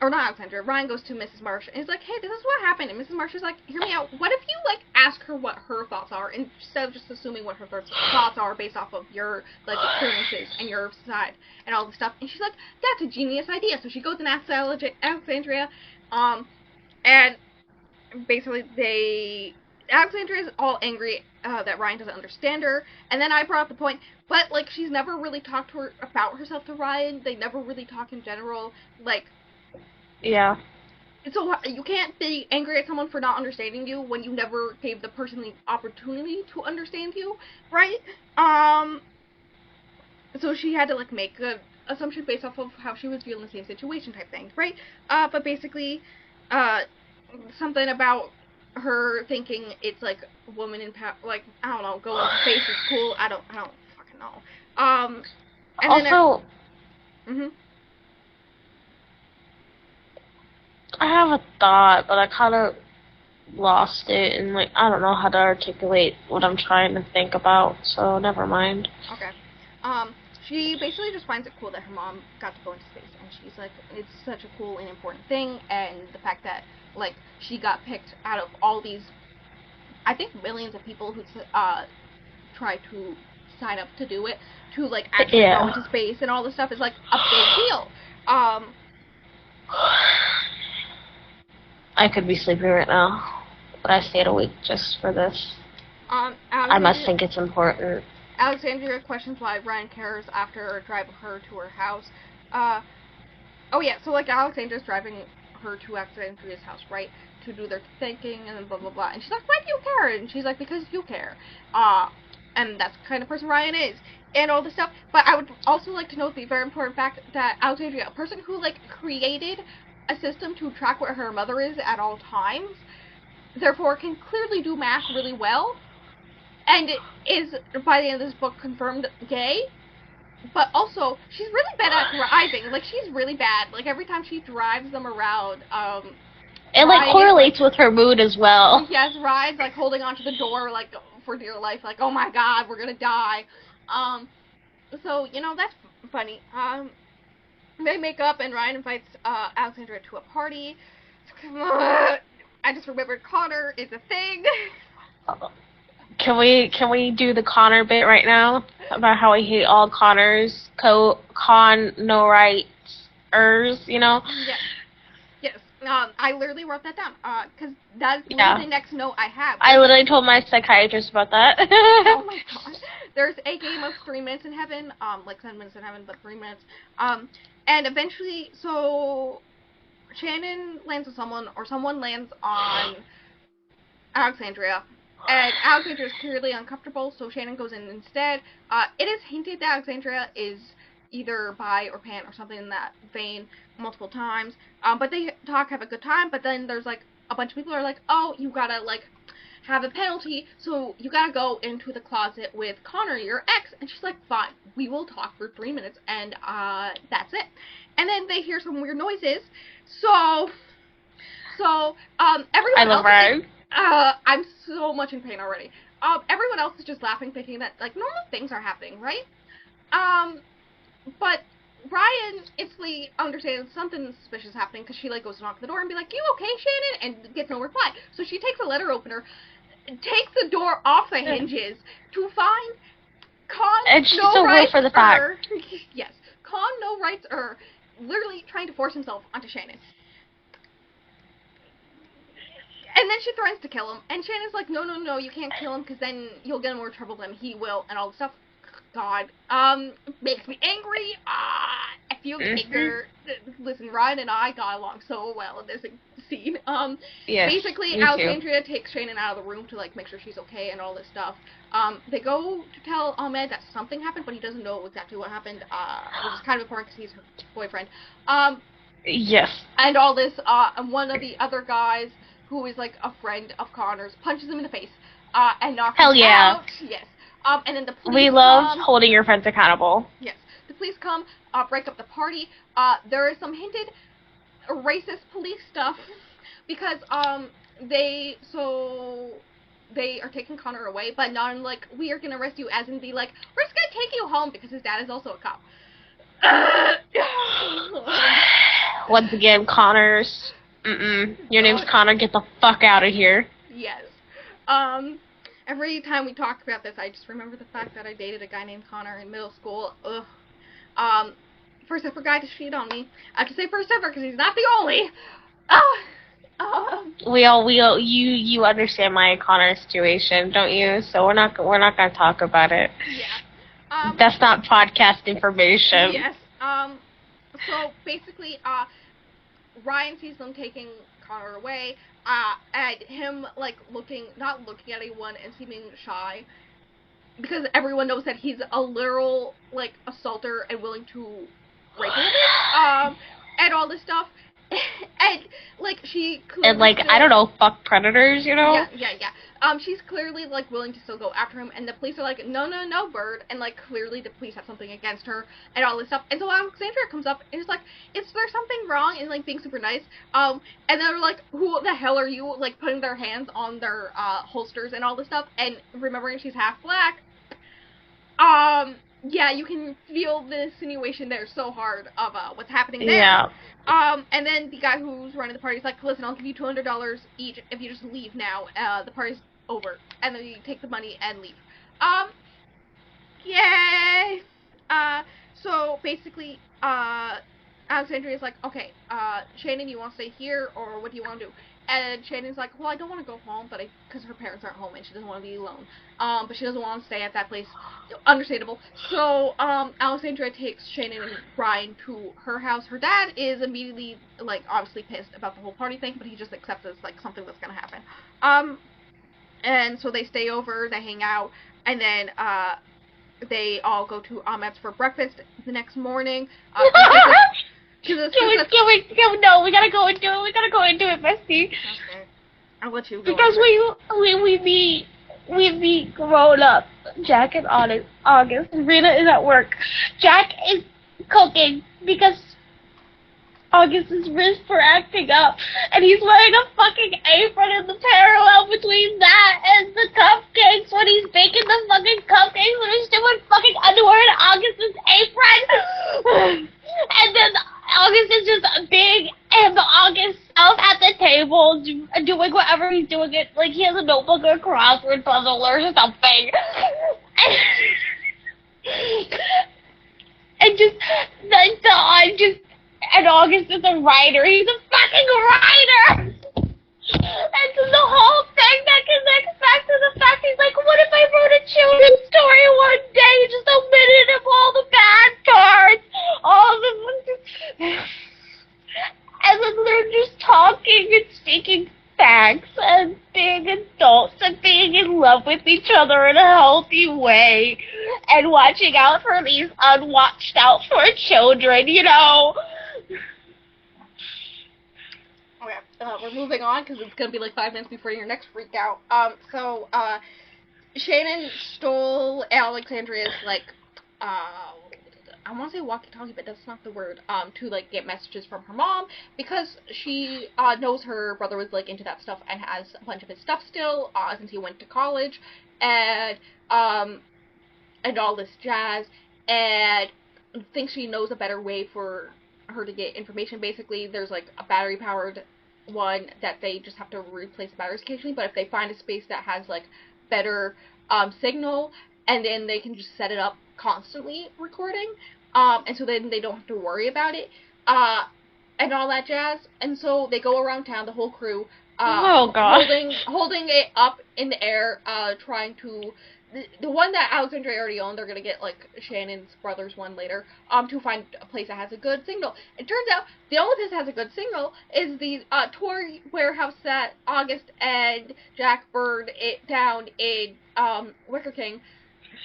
or not Alexandria, Ryan goes to Mrs. Marsh, and he's like, hey, this is what happened, and Mrs. Marsh is like, hear me out, what if you, like, ask her what her thoughts are, instead of just assuming what her thoughts are based off of your, like, experiences, and your side, and all this stuff, and she's like, that's a genius idea, so she goes and asks Alexandria, and basically Alexandria is all angry, that Ryan doesn't understand her, and then I brought up the point, but, like, she's never really talked to her about herself to Ryan, they never really talk in general, like, yeah. So you can't be angry at someone for not understanding you when you never gave the person the opportunity to understand you, right? So she had to, like, make a assumption based off of how she was viewing the same situation type thing, right? But basically, something about her thinking it's, like, woman in power, like, I don't know, going to space is cool, I don't fucking know. And also, then I have a thought, but I kind of lost it, and, like, I don't know how to articulate what I'm trying to think about, so never mind. Okay. She basically just finds it cool that her mom got to go into space, and she's like, it's such a cool and important thing, and the fact that, like, she got picked out of all these, I think, millions of people who try to sign up to do it, to, like, actually go into space and all this stuff is, like, a big deal. I could be sleeping right now, but I stayed awake just for this. I must think it's important. Alexandria questions why Ryan cares after driving her to her house. Oh yeah, so, like, Alexandria's driving her to Alexandria's house, right, to do their thinking and then blah blah blah, and she's like, why do you care? And she's like, because you care. And that's the kind of person Ryan is, and all this stuff. But I would also like to note the very important fact that Alexandria, a person who, like, created a system to track where her mother is at all times, therefore can clearly do math really well, and is, by the end of this book, confirmed gay, but also, she's really bad at driving. Like, she's really bad. Like, every time she drives them around, it, like, correlates with her mood as well. Yes, Ryan's, like, holding onto the door, like, for dear life, like, oh my god, we're gonna die. So, you know, that's funny. They make up, and Ryan invites Alexandria to a party. I just remembered Connor is a thing. Can we do the Connor bit right now about how I hate all Connors, no righters, you know? Yes. I literally wrote that down because that's literally the next note I have. I literally told my psychiatrist about that. Oh my god. There's a game of 3 minutes in heaven, like 10 minutes in heaven, but 3 minutes. And eventually, so Shannon lands on someone, or someone lands on Alexandria, and Alexandria is clearly uncomfortable, so Shannon goes in instead. It is hinted that Alexandria is either bi or pan or something in that vein multiple times, but they have a good time, but then there's, like, a bunch of people are like, oh, you gotta, like, have a penalty, so you gotta go into the closet with Connor, your ex, and she's like, fine, we will talk for 3 minutes, and, that's it. And then they hear some weird noises, so, everyone I love Ryan. I'm so much in pain already. Everyone else is just laughing, thinking that, like, normal things are happening, right? But Ryan instantly understands something suspicious is happening because she like goes to knock the door and be like, "You okay, Shannon?" and gets no reply. So she takes a letter opener, takes the door off the hinges to find and she's so real for the fact. Yes, Con no rights literally trying to force himself onto Shannon. And then she threatens to kill him, and Shannon's like, no, you can't kill him, because then you'll get in more trouble than he will, and all this stuff. God, makes me angry. I feel anger. Listen, Ryan and I got along so well in this scene. Yes, basically, Alexandria takes Shannon out of the room to, like, make sure she's okay and all this stuff. They go to tell Ahmed that something happened, but he doesn't know exactly what happened, which is kind of important because he's her boyfriend. Yes. And all this, and one of the other guys, who is, like, a friend of Connor's, punches him in the face, and knocks him out. Yes. And then the police We love holding your friends accountable. Yes. The police come, break up the party. There is some hinted racist police stuff because they are taking Connor away, but not in like, we are gonna arrest you, as in be like, we're just gonna take you home because his dad is also a cop. Once again, Connor's. Your name's Connor. Get the fuck out of here. Yes. Every time we talk about this, I just remember the fact that I dated a guy named Connor in middle school. Ugh. First ever guy to cheat on me. I have to say first ever because he's not the only. You understand my Connor situation, don't you? So we're not gonna talk about it. Yeah. That's not podcast information. Yes. So basically, Ryan sees them taking Connor away, and him, like, not looking at anyone and seeming shy, because everyone knows that he's a literal, like, assaulter and willing to rape women, and all this stuff, and, like, she clearly and, like, I don't know, fuck predators, you know? Yeah. She's clearly, like, willing to still go after him, and the police are like, no, Bird, and, like, clearly the police have something against her, and all this stuff, and so Alexandria comes up, and is like, is there something wrong, and, like, being super nice, and they're like, who the hell are you, like, putting their hands on their, holsters and all this stuff, and remembering she's half black, yeah, you can feel the insinuation there so hard of, what's happening there. Yeah. And then the guy who's running the party is like, listen, I'll give you $200 each if you just leave now. The party's over. And then you take the money and leave. Yay! So basically, Alexandria's like, okay, Shannon, you want to stay here, or what do you want to do? And Shannon's like, well, I don't want to go home, but because her parents aren't home and she doesn't want to be alone. But she doesn't want to stay at that place. Understandable. So, Alexandria takes Shannon and Ryan to her house. Her dad is immediately, like, obviously pissed about the whole party thing, but he just accepts it as, like, something that's gonna happen. And so they stay over, they hang out, and then, they all go to Ahmed's for breakfast the next morning. No, we gotta go and do it. We gotta go and do it, bestie. Okay. I'll let you go. Because we be grown up. Jack and August. Rena is at work. Jack is cooking because August is wrist for acting up, and he's wearing a fucking apron, and the parallel between that and the cupcakes when he's baking the fucking cupcakes when he's doing fucking underwear in August's apron. And then August is just big, and August self at the table doing whatever he's doing. It like he has a notebook or a crossword puzzle or something. And August is a writer. He's a fucking writer. And so the whole thing that connects back to the fact he's like, what if I wrote a children's story one day, just omitted him all the bad parts, all the, and then they're just talking and speaking facts and being adults and being in love with each other in a healthy way and watching out for these unwatched out for children, you know. Okay, we're moving on because it's going to be like 5 minutes before your next freak out. Shannon stole Alexandria's, like, I want to say walkie-talkie, but that's not the word, to, like, get messages from her mom, because she, knows her brother was, like, into that stuff and has a bunch of his stuff still, since he went to college, and all this jazz, and thinks she knows a better way for her to get information. Basically, there's like a battery-powered one that they just have to replace the batteries occasionally, but if they find a space that has like better signal, and then they can just set it up constantly recording, and so then they don't have to worry about it, and all that jazz. And so they go around town, the whole crew, oh god, holding it up in the air, trying to. The one that Alexandria already owned, they're gonna get like Shannon's brother's one later, to find a place that has a good signal. It turns out the only place that has a good signal is the toy warehouse that August and Jack burned it down in Wicker King.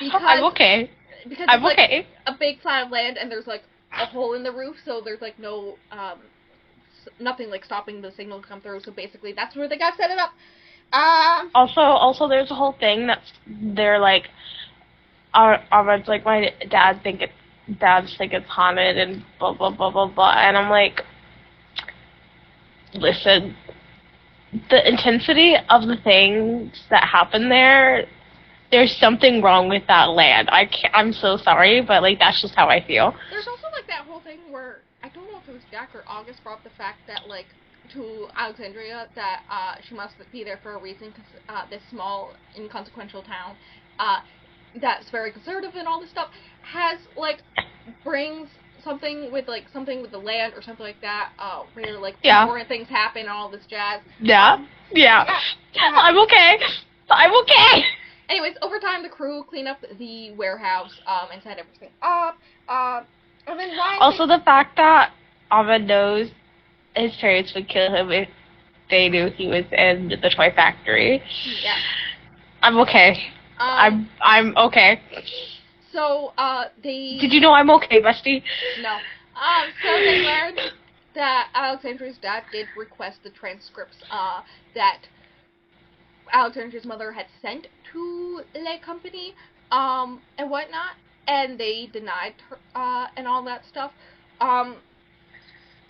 Because, I'm okay. Because I'm it's okay. Like a big flat of land, and there's like a hole in the roof, so there's like no nothing like stopping the signal to come through. So basically, that's where they got set it up. Also, there's a whole thing that's they're like, our like my dads think it's haunted and blah blah blah blah blah, and I'm like, listen, the intensity of the things that happen there, there's something wrong with that land. I'm so sorry, but like that's just how I feel. There's also like that whole thing where I don't know if it was Jack or August brought up the fact that like, to Alexandria, that she must be there for a reason, because this small, inconsequential town that's very conservative and all this stuff has, like, brings something with the land or something like that, where, like, important things happen and all this jazz. Yeah. I'm okay. Anyways, over time, the crew clean up the warehouse, and set everything up, and then Ryan... Also, the fact that Ava knows his parents would kill him if they knew he was in the toy factory. Yeah. I'm okay. I'm okay. So, they... Did you know I'm okay, bestie? No. So they learned that Alexandria's dad did request the transcripts, that Alexandria's mother had sent to Le Company, and whatnot, and they denied her, and all that stuff.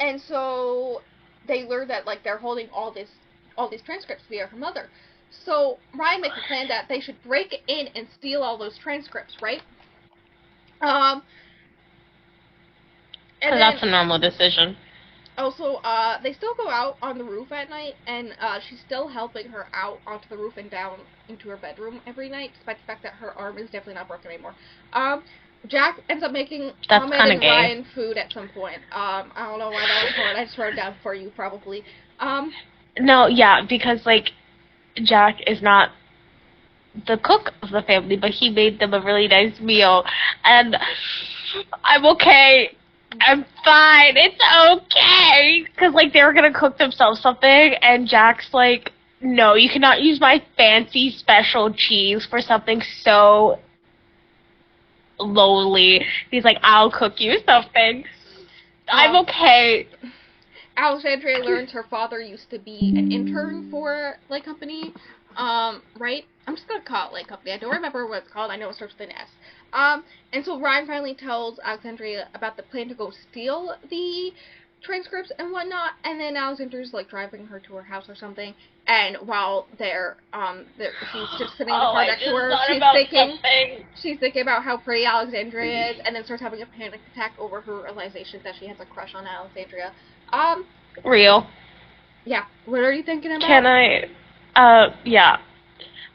And so they learned that, like, they're holding all these transcripts via her mother. So Ryan makes a plan that they should break in and steal all those transcripts, right? And that's a normal decision. Also, they still go out on the roof at night, and she's still helping her out onto the roof and down into her bedroom every night, despite the fact that her arm is definitely not broken anymore. Jack ends up making Ahmed and Ryan food at some point. I don't know why that was important. I just wrote it down for you, probably. No, yeah, because, like, Jack is not the cook of the family, but he made them a really nice meal, and I'm okay. I'm fine. It's okay. Because, like, they were going to cook themselves something, and Jack's like, no, you cannot use my fancy special cheese for something so lowly. He's like, I'll cook you something. I'm okay. Alexandria learns her father used to be an intern for Light Company, right? I'm just gonna call it Light Company. I don't remember what it's called. I know it starts with an S. And so Ryan finally tells Alexandria about the plan to go steal the transcripts and whatnot, and then Alexandria's like driving her to her house or something, and while she's just sitting in the car next to her, she's thinking about how pretty Alexandria is, and then starts having a panic attack over her realization that she has a crush on Alexandria. Real. Yeah. What are you thinking about? Can I, yeah.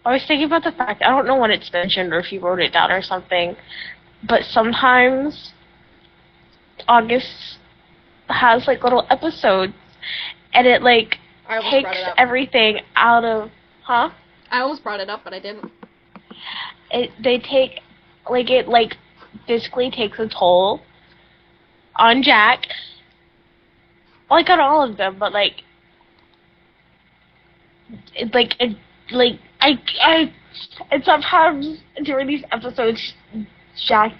I was thinking about the fact, I don't know when it's mentioned or if you wrote it down or something, but sometimes August has, like, little episodes, and it, like, takes everything out of, huh? I almost brought it up, but I didn't. It physically takes a toll on Jack, like, on all of them, but, like, and sometimes during these episodes, Jack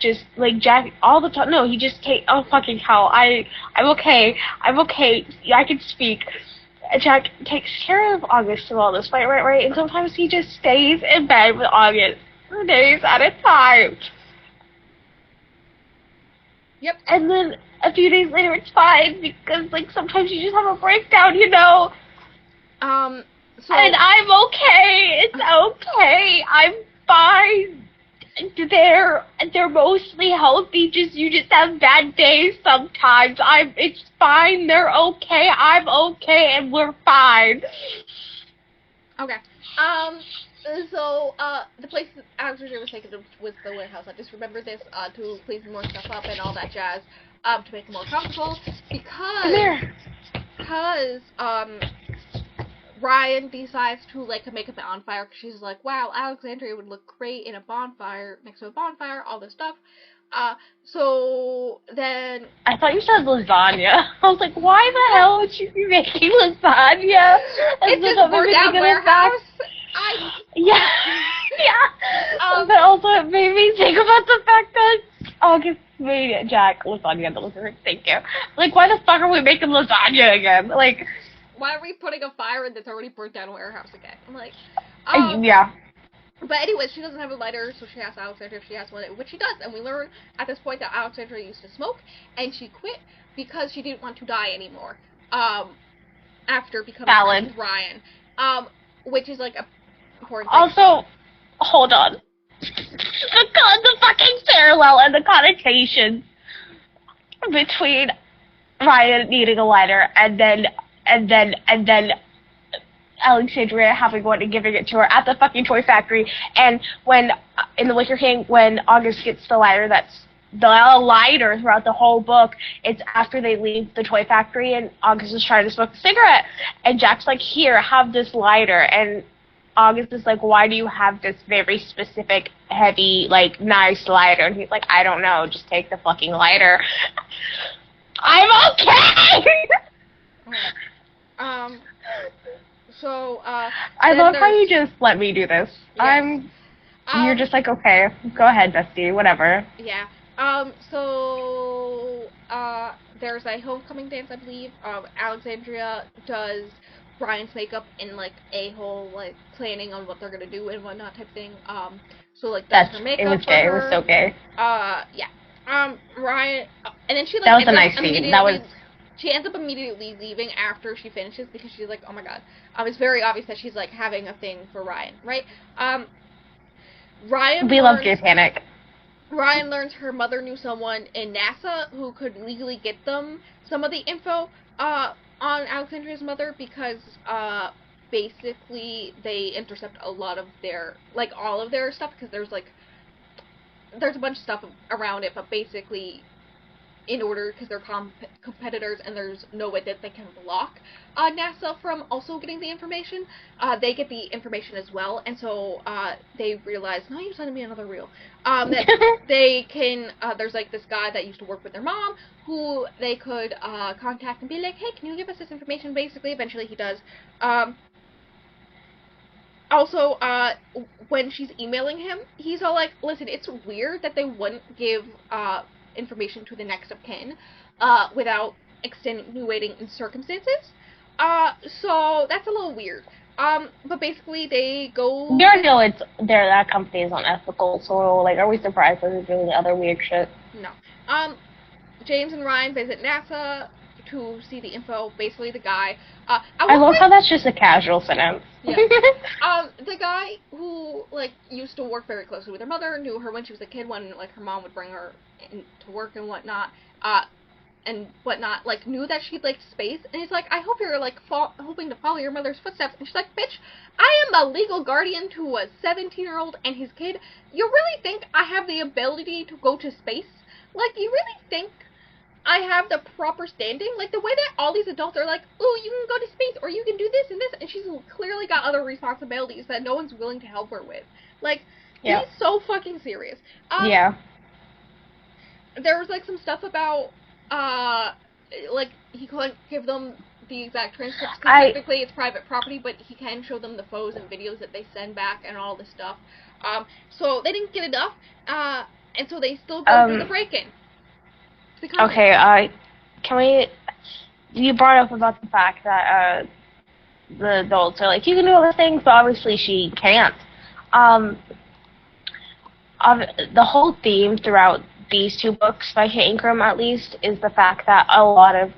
all the time, no, he just oh fucking hell, I'm okay, I can speak. Jack takes care of August through all this, right, and sometimes he just stays in bed with August for days at a time. Yep. And then a few days later it's fine, because, like, sometimes you just have a breakdown, you know? So... And I'm okay, it's okay, I'm fine. they're mostly healthy. You just have bad days sometimes. It's fine. They're okay. I'm okay, and we're fine. Okay. So, the place that Alexandria was taken to was the warehouse. I just remember this, to clean more stuff up and all that jazz, to make it more comfortable, because, Ryan decides to light a makeup bonfire, because she's like, wow, Alexandria would look great in a bonfire, next to a bonfire, all this stuff. So then... I thought you said lasagna. I was like, why the hell would you be making lasagna? It's just worked out warehouse. Yeah. Yeah. But also it made me think about the fact that August made Jack lasagna delivery. Thank you. Like, why the fuck are we making lasagna again? Like... Why are we putting a fire in that's already burnt down a warehouse again? I'm like... yeah. But anyways, she doesn't have a lighter, so she asks Alexandria if she has one, which she does, and we learn at this point that Alexandria used to smoke, and she quit because she didn't want to die anymore, after becoming friends with Ryan, which is, like, a important thing. Also, hold on. The fucking parallel and the connotation between Ryan needing a lighter and then Alexandria having one and giving it to her at the fucking toy factory, and when, in The Wicker King, when August gets the lighter that's the lighter throughout the whole book, it's after they leave the toy factory and August is trying to smoke a cigarette, and Jack's like, here, have this lighter, and August is like, why do you have this very specific, heavy, like, nice lighter? And he's like, I don't know, just take the fucking lighter. I'm okay! So, I love how you just let me do this. Yes. You're just like, okay, go ahead, bestie, whatever. Yeah. So, there's a homecoming dance, I believe. Alexandria does Brian's makeup in, like, a whole, like, planning on what they're gonna do and whatnot type thing. So, like, that's her makeup. It was gay, it was so gay. Yeah. Ryan, and then she, like, that was a nice scene. That was... She ends up immediately leaving after she finishes because she's like, oh my god. It's very obvious that she's, like, having a thing for Ryan, right? We love gay panic. Ryan learns her mother knew someone in NASA who could legally get them some of the info, on Alexandria's mother because, basically they intercept a lot of their, like, all of their stuff because there's a bunch of stuff around it, but basically... in order, because they're competitors and there's no way that they can block NASA from also getting the information, they get the information as well, and so they realize, no, you sent me another reel, that they can, there's like this guy that used to work with their mom, who they could contact and be like, hey, can you give us this information, basically. Eventually he does. Also, when she's emailing him, he's all like, listen, it's weird that they wouldn't give, information to the next of kin, without extenuating circumstances. So that's a little weird. But basically they go... You already know that company is unethical, so, like, are we surprised that they're doing other weird shit? No. James and Ryan visit NASA to see the info, basically the guy, I love how that's just a casual sentence. Yeah. The guy who, like, used to work very closely with her mother, knew her when she was a kid, when, like, her mom would bring her to work and whatnot, like, knew that she liked space, and he's like, I hope you're, like, hoping to follow your mother's footsteps, and she's like, bitch, I am a legal guardian to a 17-year-old and his kid. You really think I have the ability to go to space? Like, you really think I have the proper standing? Like, the way that all these adults are like, oh, you can go to space, or you can do this and this, and she's clearly got other responsibilities that no one's willing to help her with. Like, he's so fucking serious. Yeah. There was, like, some stuff about, like, he couldn't give them the exact transcripts, because typically it's private property, but he can show them the photos and videos that they send back and all this stuff. So they didn't get enough, and so they still go through the break-in. Okay, can we... You brought up about the fact that, the adults are like, you can do all those things, but obviously she can't. The whole theme throughout these two books by Kate Ingram, at least, is the fact that a lot of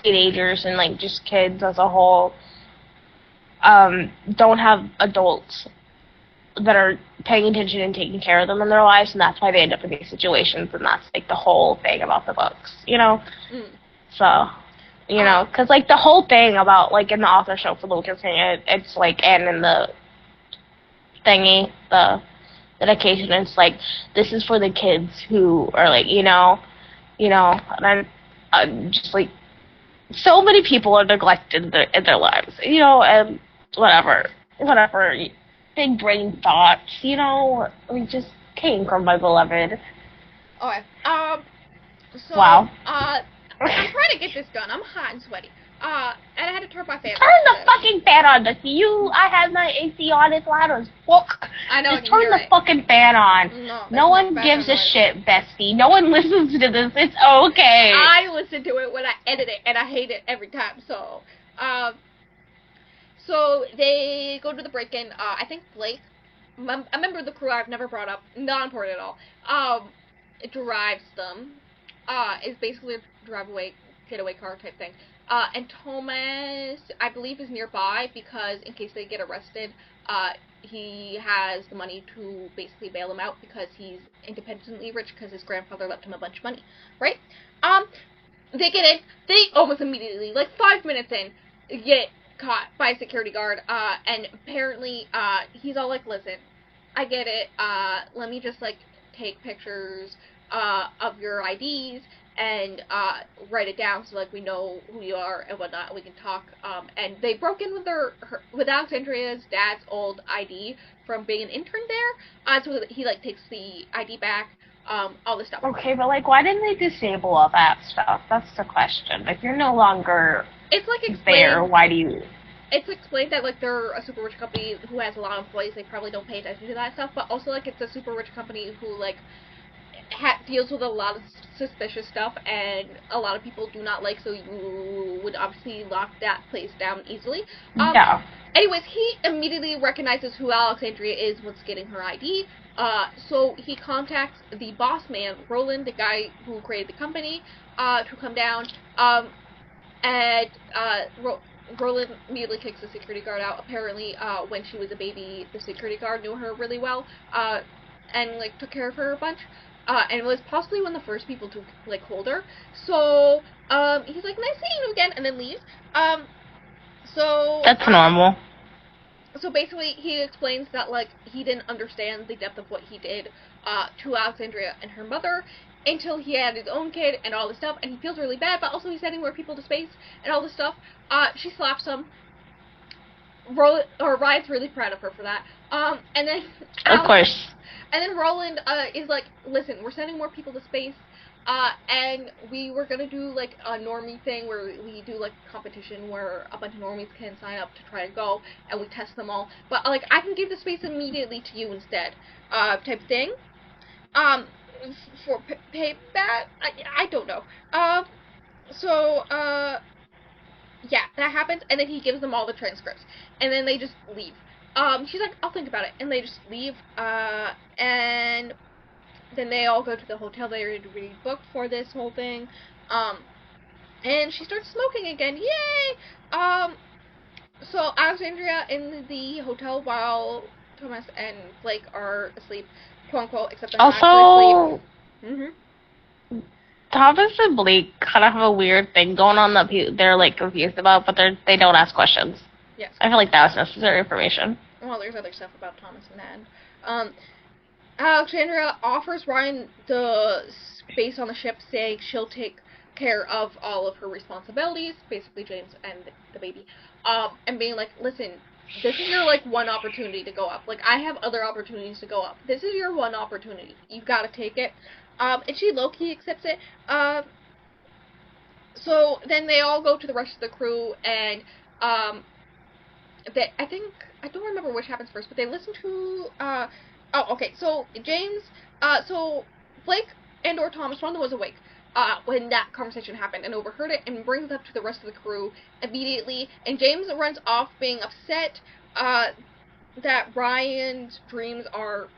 teenagers and, like, just kids as a whole, don't have adults that are paying attention and taking care of them in their lives, and that's why they end up in these situations, and that's, like, the whole thing about the books, you know? So, you know, because, like, the whole thing about, like, in the author show for Lucas, it's, like, and in the thingy, the dedication, it's, like, this is for the kids who are, like, you know, and I'm just, like, so many people are neglected in their lives, you know, and whatever, big brain thoughts, you know, we just came from my beloved. Okay. So, wow. I'm trying to get this done. I'm hot and sweaty. And I had to turn my fan on. Turn the fucking fan on. I had my AC on. It's loud as fuck. I know. Just turn the fucking fan on. No one gives a shit, bestie. No one listens to this. It's okay. I listen to it when I edit it, and I hate it every time. So, so they go to the break-in. I think Blake, a member of the crew I've never brought up, not important at all, drives them. Is basically a getaway car type thing. And Thomas, I believe, is nearby because in case they get arrested, he has the money to basically bail them out because he's independently rich because his grandfather left him a bunch of money, right? They get in, they almost immediately, like 5 minutes in, get caught by a security guard, and apparently, he's all like, listen, I get it, let me just, like, take pictures, of your IDs, and, write it down so, like, we know who you are and whatnot, and we can talk, and they broke in with Alexandria's dad's old ID from being an intern there, so that he, like, takes the ID back, all this stuff. Okay, but, like, why didn't they disable all that stuff? That's the question. If you're no longer it's like there, why do you... It's explained that, like, they're a super rich company who has a lot of employees, they probably don't pay attention to that stuff, but also, like, it's a super rich company who, like, deals with a lot of suspicious stuff, and a lot of people do not like, so you would obviously lock that place down easily. Yeah. Anyways, he immediately recognizes who Alexandria is once getting her ID, so he contacts the boss man, Roland, the guy who created the company, to come down, and, Roland immediately kicks the security guard out. Apparently, when she was a baby, the security guard knew her really well, and, like, took care of her a bunch. And was possibly one of the first people to, like, hold her. So, he's like, nice seeing you again, and then leaves. So... That's normal. So basically, he explains that, like, he didn't understand the depth of what he did, to Alexandria and her mother until he had his own kid and all this stuff, and he feels really bad, but also he's sending more people to space and all this stuff. She slaps him. Ryan's really proud of her for that. And then... Of course. And then Roland, is like, listen, we're sending more people to space, and we were gonna do, like, a normie thing where we do, like, competition where a bunch of normies can sign up to try to go, and we test them all. But, like, I can give the space immediately to you instead, type thing. For payback? I don't know. Yeah, that happens, and then he gives them all the transcripts, and then they just leave. She's like, I'll think about it, and they just leave, and then they all go to the hotel they already booked for this whole thing, and she starts smoking again, yay! So Alexandria in the hotel while Thomas and Blake are asleep, quote-unquote, except they're not actually asleep. Thomas and Blake kind of have a weird thing going on that they're, like, confused about, but they don't ask questions. Yes. I feel like that was necessary information. Well, there's other stuff about Thomas in that end. Alexandria offers Ryan the space on the ship, saying she'll take care of all of her responsibilities, basically James and the baby, and being like, listen, this is your, like, one opportunity to go up. Like, I have other opportunities to go up. This is your one opportunity. You've got to take it. And she low-key accepts it. So then they all go to the rest of the crew, and, I don't remember which happens first, but they listen to, so James, so Blake and or Thomas, one of them was awake, when that conversation happened, and overheard it, and brings it up to the rest of the crew immediately, and James runs off being upset, that Ryan's dreams are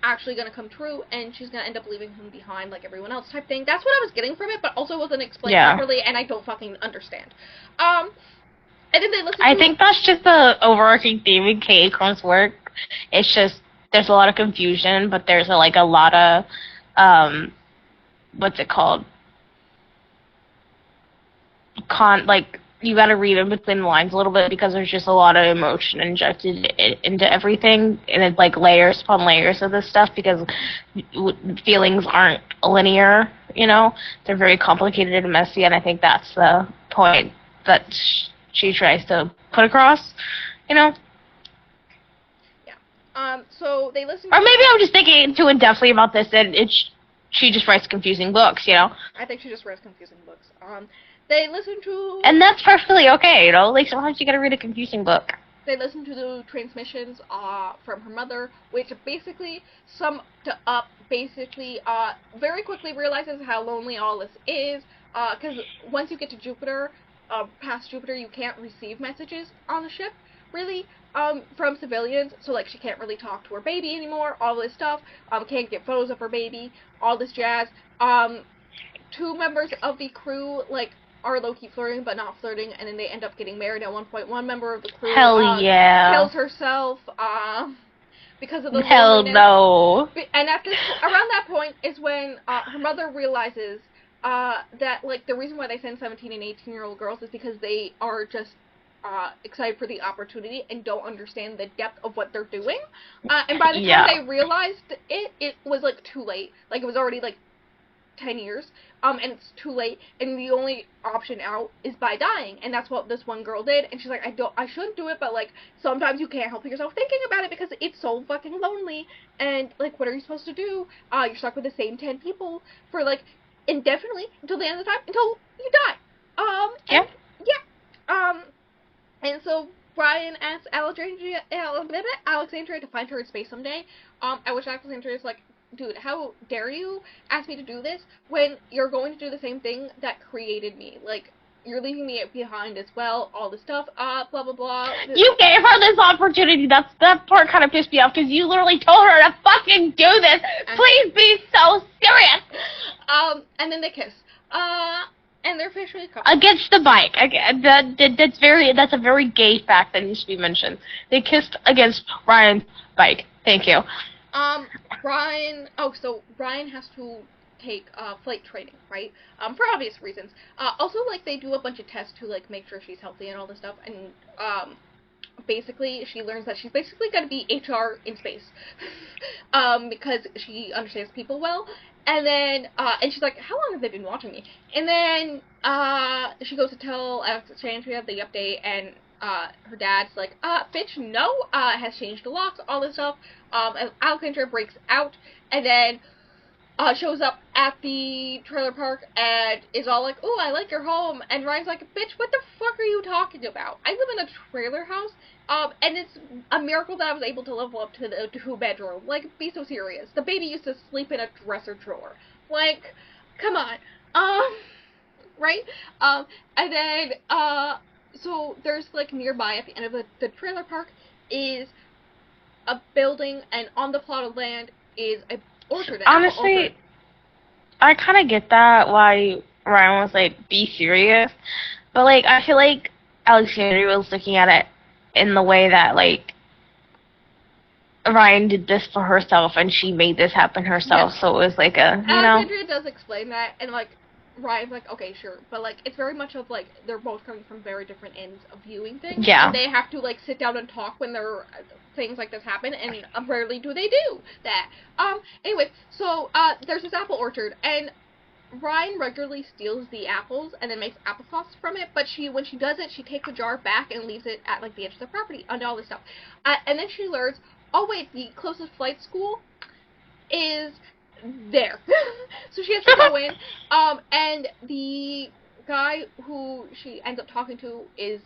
actually going to come true, and she's going to end up leaving him behind like everyone else type thing. That's what I was getting from it, but also wasn't explained properly, and I don't fucking understand. And then they listen I think that's just the overarching theme in K.A. Crumb's work. It's just there's a lot of confusion, but there's a lot of what's it called? You got to read in between the lines a little bit because there's just a lot of emotion injected into everything, and it's like layers upon layers of this stuff because feelings aren't linear, they're very complicated and messy, and I think that's the point that she tries to put across, Yeah. So they listen. Or maybe I'm just thinking too in-depthly about this, and she just writes confusing books, I think she just writes confusing books. They listen to... And that's perfectly okay, sometimes you gotta read a confusing book. They listen to the transmissions from her mother, which basically sum up, very quickly realizes how lonely all this is, because once you get to Jupiter, past Jupiter, you can't receive messages on the ship, really, from civilians, so, she can't really talk to her baby anymore, all this stuff, can't get photos of her baby, all this jazz. 2 members of the crew, are low-key flirting, but not flirting, and then they end up getting married at one point. One member of the crew kills herself because of the loneliness. No. And around that point is when her mother realizes that the reason why they send 17 and 18-year-old girls is because they are just excited for the opportunity and don't understand the depth of what they're doing. And by the time they realized it was too late. It was already 10 years, and it's too late, and the only option out is by dying, and that's what this one girl did, and she's like, I shouldn't do it, but, sometimes you can't help yourself thinking about it, because it's so fucking lonely, and, what are you supposed to do? You're stuck with the same 10 people for, indefinitely, until the end of the time, until you die. And so, Brian asks Alexandria to find her in space someday, at which Alexandria's like, dude, how dare you ask me to do this when you're going to do the same thing that created me? You're leaving me behind as well, all this stuff, blah, blah, blah. You gave her this opportunity. That part kind of pissed me off, because you literally told her to fucking do this. Please be so serious. And then they kiss. And they're officially coupled. Against the bike. That's a very gay fact that needs to be mentioned. They kissed against Ryan's bike. Thank you. Brian has to take flight training, right? For obvious reasons. Also, they do a bunch of tests to make sure she's healthy and all this stuff, and basically she learns that she's basically going to be HR in space, because she understands people well. And then and she's like, how long have they been watching me? And then she goes to tell Alexandria the update, and her dad's like, bitch, no, has changed the locks, all this stuff. And Alexandria breaks out, and then shows up at the trailer park, and is all like, ooh, I like your home. And Ryan's like, bitch, what the fuck are you talking about? I live in a trailer house, and it's a miracle that I was able to level up to the 2-bedroom. Be so serious. The baby used to sleep in a dresser drawer. Come on. Right? And then, so there's, nearby at the end of the trailer park is a building, and on the plot of land is a orchard. Honestly, I kind of get that, why Ryan was be serious. But, I feel like Alexandria was looking at it in the way that, Ryan did this for herself, and she made this happen herself, so it was Alexandria does explain that, and, Ryan's like, okay, sure, but, it's very much of, they're both coming from very different ends of viewing things. Yeah. And they have to, sit down and talk when things like this happen, and rarely do they do that. Anyway, so, there's this apple orchard, and Ryan regularly steals the apples and then makes applesauce from it, but when she does it, she takes the jar back and leaves it at, the edge of the property, under all this stuff. And then she learns, oh, wait, the closest flight school is there. So she has to go in, and the guy who she ends up talking to is,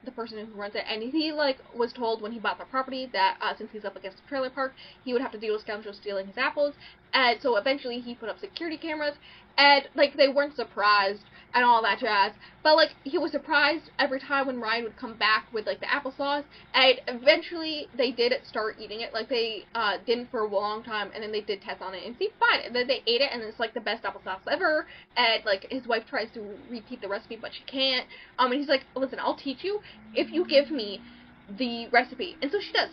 the person who runs it, and he, was told when he bought the property that, since he's up against the trailer park, he would have to deal with scoundrels stealing his apples, and so eventually he put up security cameras, and, they weren't surprised and all that jazz, but, he was surprised every time when Ryan would come back with, the applesauce, and eventually they did start eating it, they, didn't for a long time, and then they did test on it, and seemed fine, and then they ate it, and it's, the best applesauce ever, and, his wife tries to repeat the recipe, but she can't, and he's like, listen, I'll teach you if you give me the recipe. And so she does.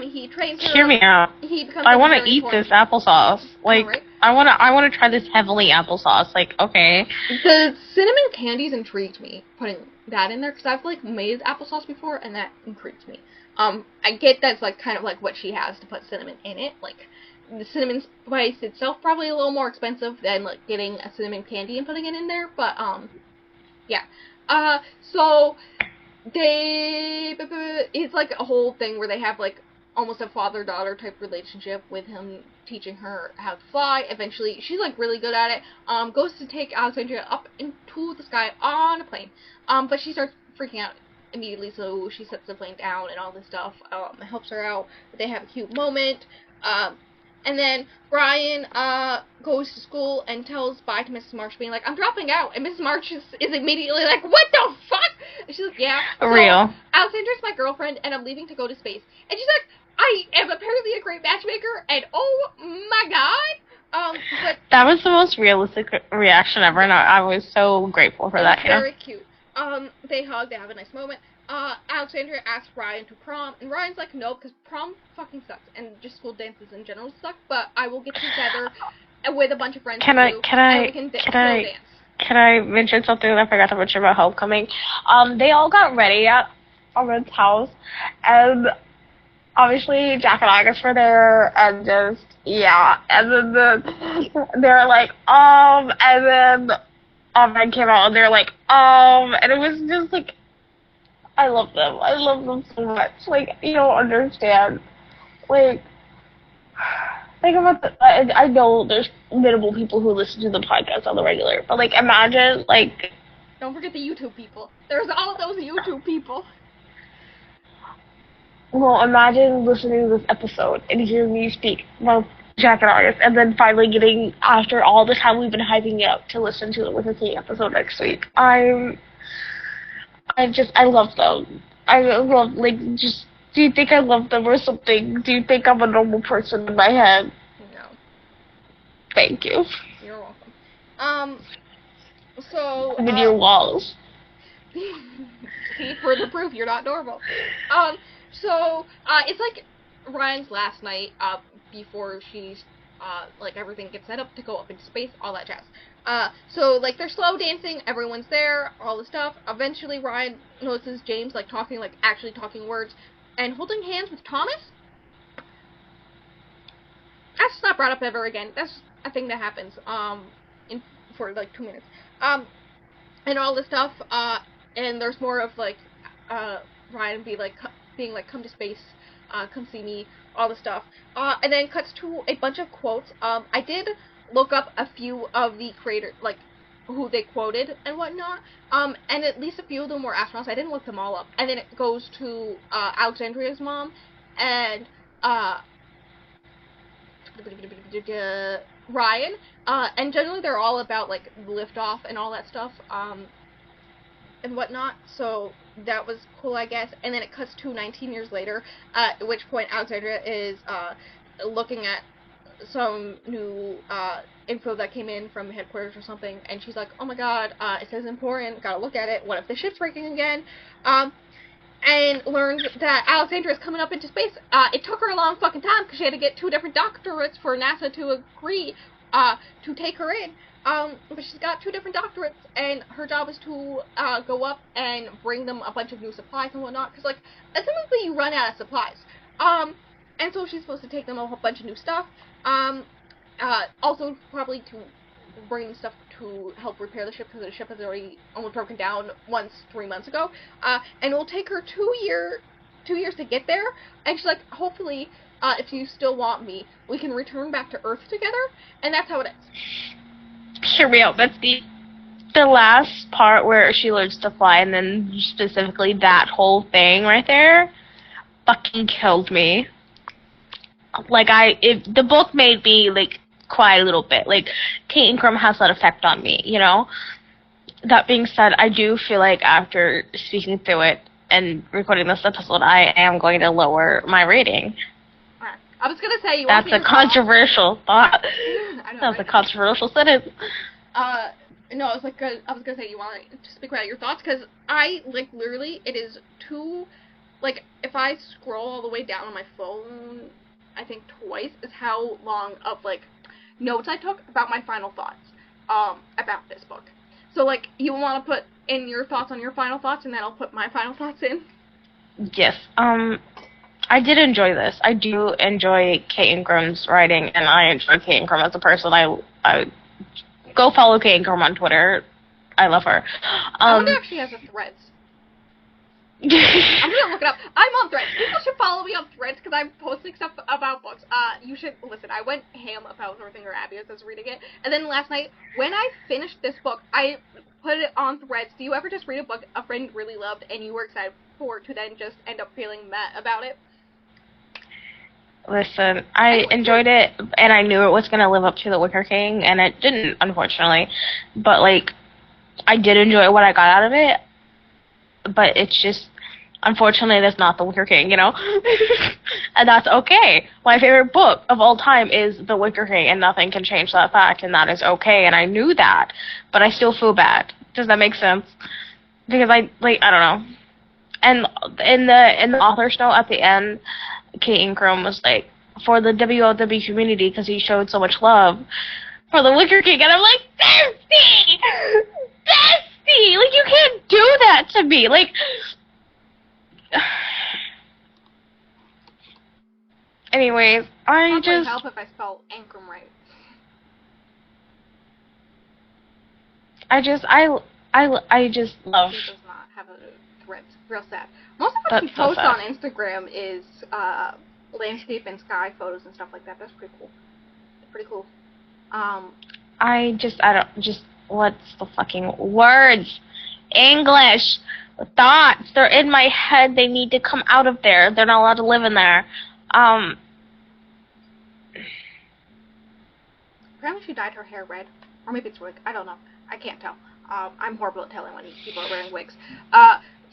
He trains her. Hear me out. He becomes I want to eat this applesauce. Like, right? I want to try this heavily applesauce. Like, okay. The cinnamon candies intrigued me, putting that in there, because I've, like, made applesauce before, and that intrigues me. I get that's, like, kind of, like, what she has to put cinnamon in it. Like, the cinnamon spice itself probably a little more expensive than, like, getting a cinnamon candy and putting it in there, but, yeah. So it's like a whole thing where they have, like, almost a father-daughter type relationship with him teaching her how to fly. Eventually, she's, like, really good at it. Goes to take Alexandria up into the sky on a plane. But she starts freaking out immediately, so she sets the plane down and all this stuff. Helps her out. They have a cute moment. And then Brian goes to school and tells bye to Mrs. March, being like, I'm dropping out. And Mrs. March is immediately like, what the fuck? And she's like, yeah. Real. Alexandra's my girlfriend, and I'm leaving to go to space. And she's like, I am apparently a great matchmaker, and oh my god. But that was the most realistic reaction ever, and I was so grateful for that. Very cute. They hug, they have a nice moment. Alexandria asks Ryan to prom, and Ryan's like, no, because prom fucking sucks, and just school dances in general suck, but I will get together with a bunch of friends Can I mention something that I forgot to mention about homecoming? They all got ready at Armin's house, and obviously Jack and August were there, and just, yeah, and then they're like, and then Armin came out, and they're like, and it was just like, I love them. I love them so much. Like, you don't understand. Like, think about I know there's minimal people who listen to the podcast on the regular, but, like, imagine, like... Don't forget the YouTube people. There's all of those YouTube people. Well, imagine listening to this episode and hearing me speak about Jack and August, and then finally getting, after all the time we've been hyping it up, to listen to it with a tea episode next week. I love them. I love, like, just, do you think I love them or something? Do you think I'm a normal person in my head? No. Thank you. You're welcome. So... I'm in your walls. See, further proof you're not normal. So, it's like Ryan's last night, before she's, like, everything gets set up to go up into space, all that jazz. So, like, they're slow dancing, everyone's there, all the stuff. Eventually, Ryan notices James, like, talking, like, actually talking words, and holding hands with Thomas. That's not brought up ever again. That's a thing that happens, for, like, 2 minutes. And all this stuff, and there's more of, like, Ryan being like, come to space, come see me, all the stuff. And then cuts to a bunch of quotes. I did look up a few of the creators, like, who they quoted and whatnot, and at least a few of them were astronauts. I didn't look them all up. And then it goes to Alexandria's mom, and Ryan, and generally they're all about, like, liftoff and all that stuff, and whatnot, so that was cool, I guess. And then it cuts to 19 years later, at which point Alexandria is looking at some new info that came in from headquarters or something, and she's like, oh my god, it says important, gotta look at it, what if the ship's breaking again? And learns that Alexandria is coming up into space. It took her a long fucking time, because she had to get 2 different doctorates for NASA to agree to take her in. But she's got 2 different doctorates, and her job is to go up and bring them a bunch of new supplies and whatnot, because, like, assumably you run out of supplies. And so she's supposed to take them a whole bunch of new stuff. Also probably to bring them stuff to help repair the ship, because the ship has already almost broken down once 3 months ago. And it will take her 2 years to get there, and she's like, hopefully, if you still want me, we can return back to Earth together, and that's how it ends. Hear me out. That's the last part where she learns to fly, and then specifically that whole thing right there fucking killed me. Like, the book made me, like, cry a little bit. Like, Kate Ingram has that effect on me, you know? That being said, I do feel like after speaking through it and recording this episode, I am going to lower my rating. I was gonna say, that's a controversial thought. That's a controversial sentence. No, I was gonna say, you want to speak about your thoughts, because I, like, literally, it is too, like, if I scroll all the way down on my phone, I think twice, is how long of, like, notes I took about my final thoughts, about this book. So, like, you want to put in your thoughts on your final thoughts, and then I'll put my final thoughts in? Yes. I did enjoy this. I do enjoy Kate Ingram's writing, and I enjoy Kate Ingram as a person. I go follow Kate Ingram on Twitter. I love her. I wonder if she has a Threads. I'm gonna look it up. I'm on Threads. People should follow me on Threads because I'm posting stuff about books. You should listen. I went ham about Northanger Abbey as I was reading it, and then last night when I finished this book, I put it on Threads. Do you ever just read a book a friend really loved and you were excited for to then just end up feeling mad about it? Listen, I enjoyed it, and I knew it was going to live up to The Wicker King, and it didn't, unfortunately. But, like, I did enjoy what I got out of it, but it's just, unfortunately, that's not The Wicker King, you know? And that's okay. My favorite book of all time is The Wicker King, and nothing can change that fact, and that is okay, and I knew that, but I still feel bad. Does that make sense? Because I don't know. And in the author's note at the end, Kate Ingram was like, for the WLW community, because he showed so much love for the Wicker King, and I'm like, Bestie! Bestie! Like, you can't do that to me! Like, anyways, I just... just... help if I spell Ingram right. I just love... She does not have a Threads. Real sad. Most of what she posts on Instagram is landscape and sky photos and stuff like that. That's pretty cool. Pretty cool. What's the fucking words? English. Thoughts. They're in my head. They need to come out of there. They're not allowed to live in there. Apparently she dyed her hair red. Or maybe it's wig. I don't know. I can't tell. I'm horrible at telling when people are wearing wigs.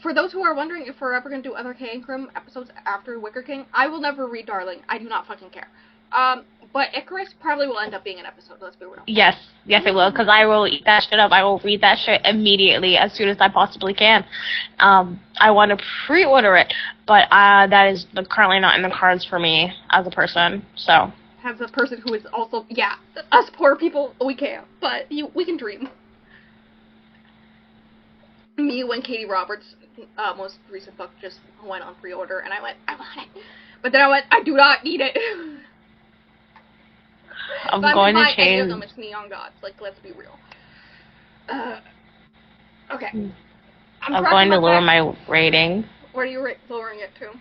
For those who are wondering if we're ever going to do other Kate Ingram episodes after Wicker King, I will never read Darling. I do not fucking care. But Icarus probably will end up being an episode, let's be real. Yes, it will, because I will eat that shit up. I will read that shit immediately, as soon as I possibly can. I want to pre-order it, but that is currently not in the cards for me as a person, so. As a person who is also, yeah, us poor people, we can't, but we can dream. Me, when Katie Roberts' most recent book just went on pre-order, and I went, I want it. But then I went, I do not need it. I'm going to change. Any of them, it's Neon Gods. Like, let's be real. Okay. I'm going to lower my rating. What are you lowering it to?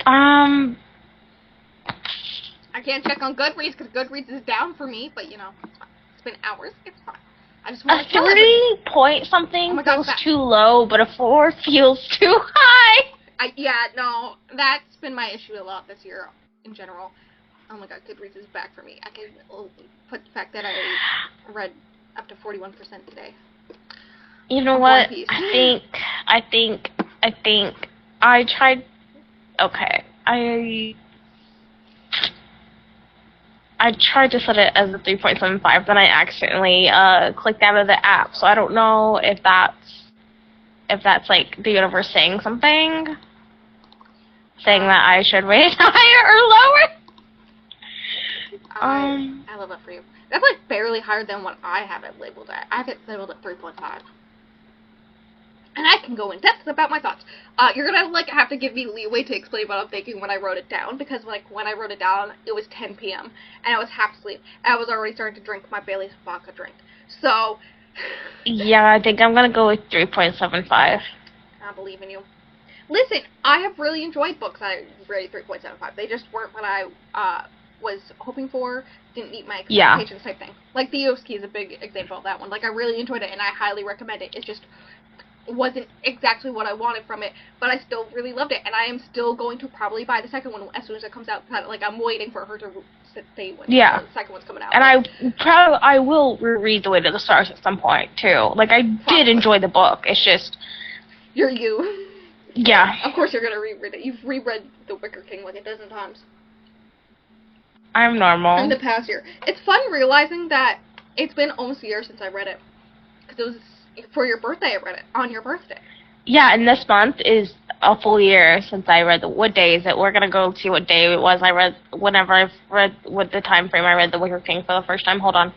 I can't check on Goodreads because Goodreads is down for me, but you know, it's fine. It's been hours. It's fine. I just want to 3 point something feels too low, but a 4 feels too high. Yeah, no, that's been my issue a lot this year in general. Oh my god, Goodreads is back for me. I can put the fact that I read up to 41% today. You know what? I think I tried. Okay, I tried to set it as a 3.75, then I accidentally clicked out of the app. So I don't know if that's like the universe saying something, saying that I should rate it higher or lower. I love that for you. That's like barely higher than what I have it labeled at. I have it labeled at 3.5. And I can go in depth about my thoughts. You're gonna like have to give me leeway to explain what I'm thinking when I wrote it down, because like when I wrote it down, it was 10 p.m. and I was half asleep, and I was already starting to drink my Bailey's vodka drink. So. Yeah, I think I'm gonna go with 3.75. I believe in you. Listen, I have really enjoyed books I rated 3.75. They just weren't what I was hoping for. Didn't meet my expectations type thing. Like the Yoski is a big example of that one. Like I really enjoyed it and I highly recommend it. It just wasn't exactly what I wanted from it, but I still really loved it, and I am still going to probably buy the second one as soon as it comes out. Like I'm waiting for her to say when the second one's coming out. And I will reread The Way to the Stars at some point too. Like I did enjoy the book. It's just you're you. Yeah. Of course you're gonna reread it. You've reread The Wicker King like a dozen times. I'm normal. In the past year. It's fun realizing that it's been almost a year since I read it. Because it was For your birthday, I read it. On your birthday. Yeah, and this month is a full year since I read what day is it? We're gonna go see what day it was. I read whenever I've read what the time frame I read The Wicker King for the first time. Hold on.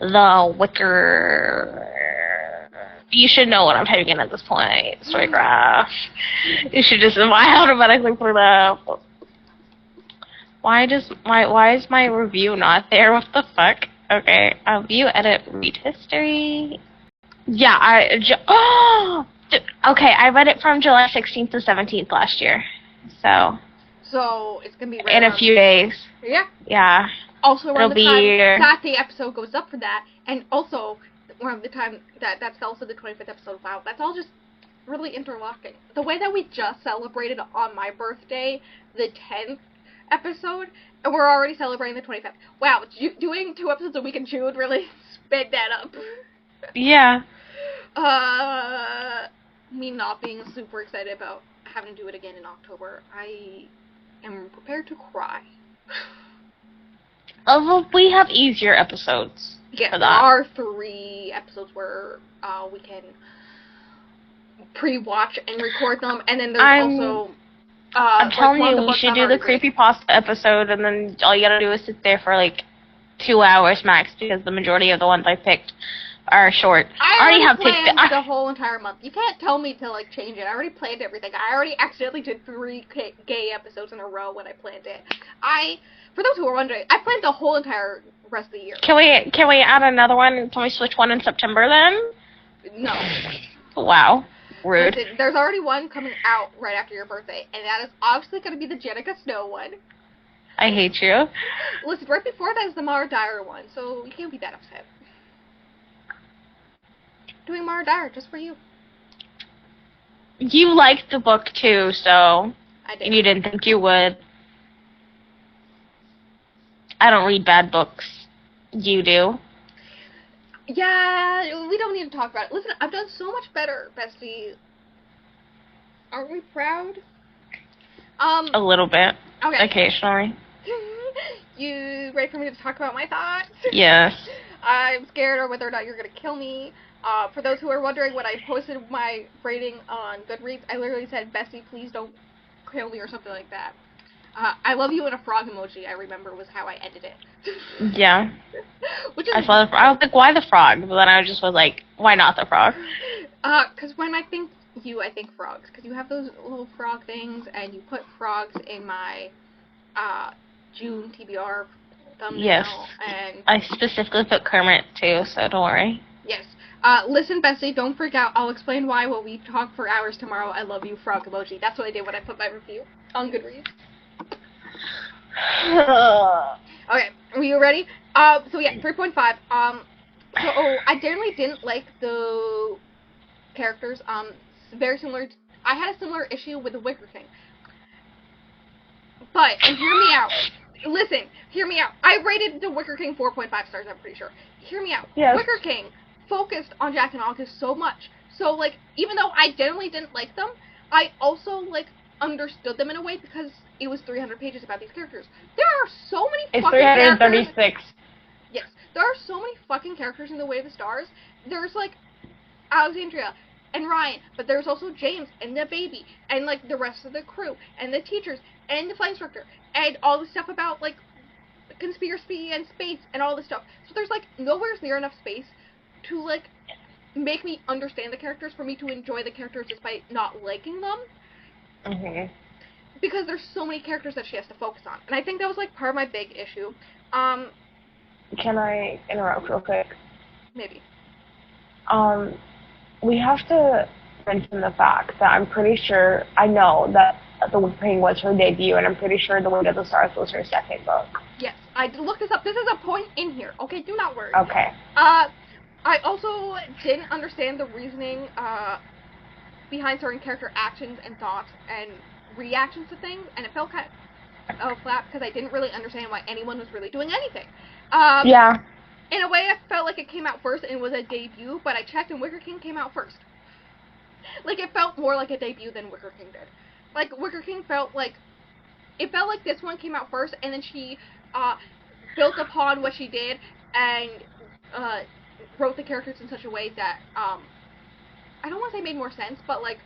The Wicker. You should know what I'm typing in at this point. Storygraph. You should just automatically put it up. Why is my review not there? What the fuck? Okay, view, edit, read history. Yeah, okay, I read it from July 16th to 17th last year. So it's gonna be right in a few days. Yeah. Yeah. Also around the time that the episode goes up for that, and also around the time that's also the 25th episode. Wow, that's all just really interlocking. The way that we just celebrated on my birthday, the 10th episode, and we're already celebrating the 25th. Wow, doing 2 episodes a week in June really sped that up. Yeah. Me not being super excited about having to do it again in October, I am prepared to cry. Although we have easier episodes. Yeah, for there that. are 3 episodes where we can pre-watch and record them, and then there's also... I'm telling you, we should do the creepypasta episode, and then all you gotta do is sit there for like 2 hours max, because the majority of the ones I picked are short. I already have planned the whole entire month. You can't tell me to like change it. I already planned everything. I already accidentally did 3 gay episodes in a row when I planned it. For those who are wondering, I planned the whole entire rest of the year. Can we add another one? Can we switch one in September then? No. Wow. Rude. Listen, there's already one coming out right after your birthday, and that is obviously going to be the Jenica Snow one. I hate you. Listen, right before that is the Mara Dyer one, so you can't be that upset. Doing Mara Dyer just for you. You liked the book too, so I did. You didn't think you would. I don't read bad books. You do. Yeah, we don't need to talk about it. Listen, I've done so much better, bestie. Aren't we proud? A little bit. Okay. Occasionally. You ready for me to talk about my thoughts? Yes. I'm scared of whether or not you're going to kill me. For those who are wondering, when I posted my rating on Goodreads, I literally said, Bestie, please don't kill me or something like that. I love you in a frog emoji, I remember, was how I ended it. Yeah. Which is, I saw the frog. I was like, why the frog? But then I just was like, why not the frog? Because when I think you, I think frogs. Because you have those little frog things, and you put frogs in my June TBR thumbnail. Yes. And I specifically put Kermit, too, so don't worry. Yes. Listen, Bessie, don't freak out. I'll explain why when we talk for hours tomorrow. I love you, frog emoji. That's what I did when I put my review on Goodreads. Okay, are you ready? So yeah, 3.5. So I generally didn't like the characters. Very similar. I had a similar issue with the Wicker King. But, and hear me out. Listen, hear me out. I rated the Wicker King 4.5 stars, I'm pretty sure. Hear me out. Yes. Wicker King focused on Jack and August so much. So, like, even though I generally didn't like them, I also, like, understood them in a way because it was 300 pages about these characters. There are so many fucking characters. It's 336. Yes. There are so many fucking characters in The Way of the Stars. There's, like, Alexandria and Ryan, but there's also James and the baby and, like, the rest of the crew and the teachers and the flight instructor and all the stuff about, like, conspiracy and space and all this stuff. So there's, like, nowhere near enough space to, like, make me understand the characters, for me to enjoy the characters despite not liking them. Mm-hmm. Because there's so many characters that she has to focus on. And I think that was, like, part of my big issue. Can I interrupt real quick? Maybe. We have to mention the fact that I'm pretty sure, I know that The Wicker King was her debut, and I'm pretty sure The Way of the Stars was her second book. Yes, I looked this up. This is a point in here. Okay, do not worry. Okay. I also didn't understand the reasoning behind certain character actions and thoughts and reactions to things, and it felt kind of flat because I didn't really understand why anyone was really doing anything. Yeah. In a way, I felt like it came out first and was a debut, but I checked and Wicker King came out first. Like, it felt more like a debut than Wicker King did. Like, Wicker King felt like this one came out first, and then she built upon what she did and wrote the characters in such a way that, I don't want to say made more sense, but, like,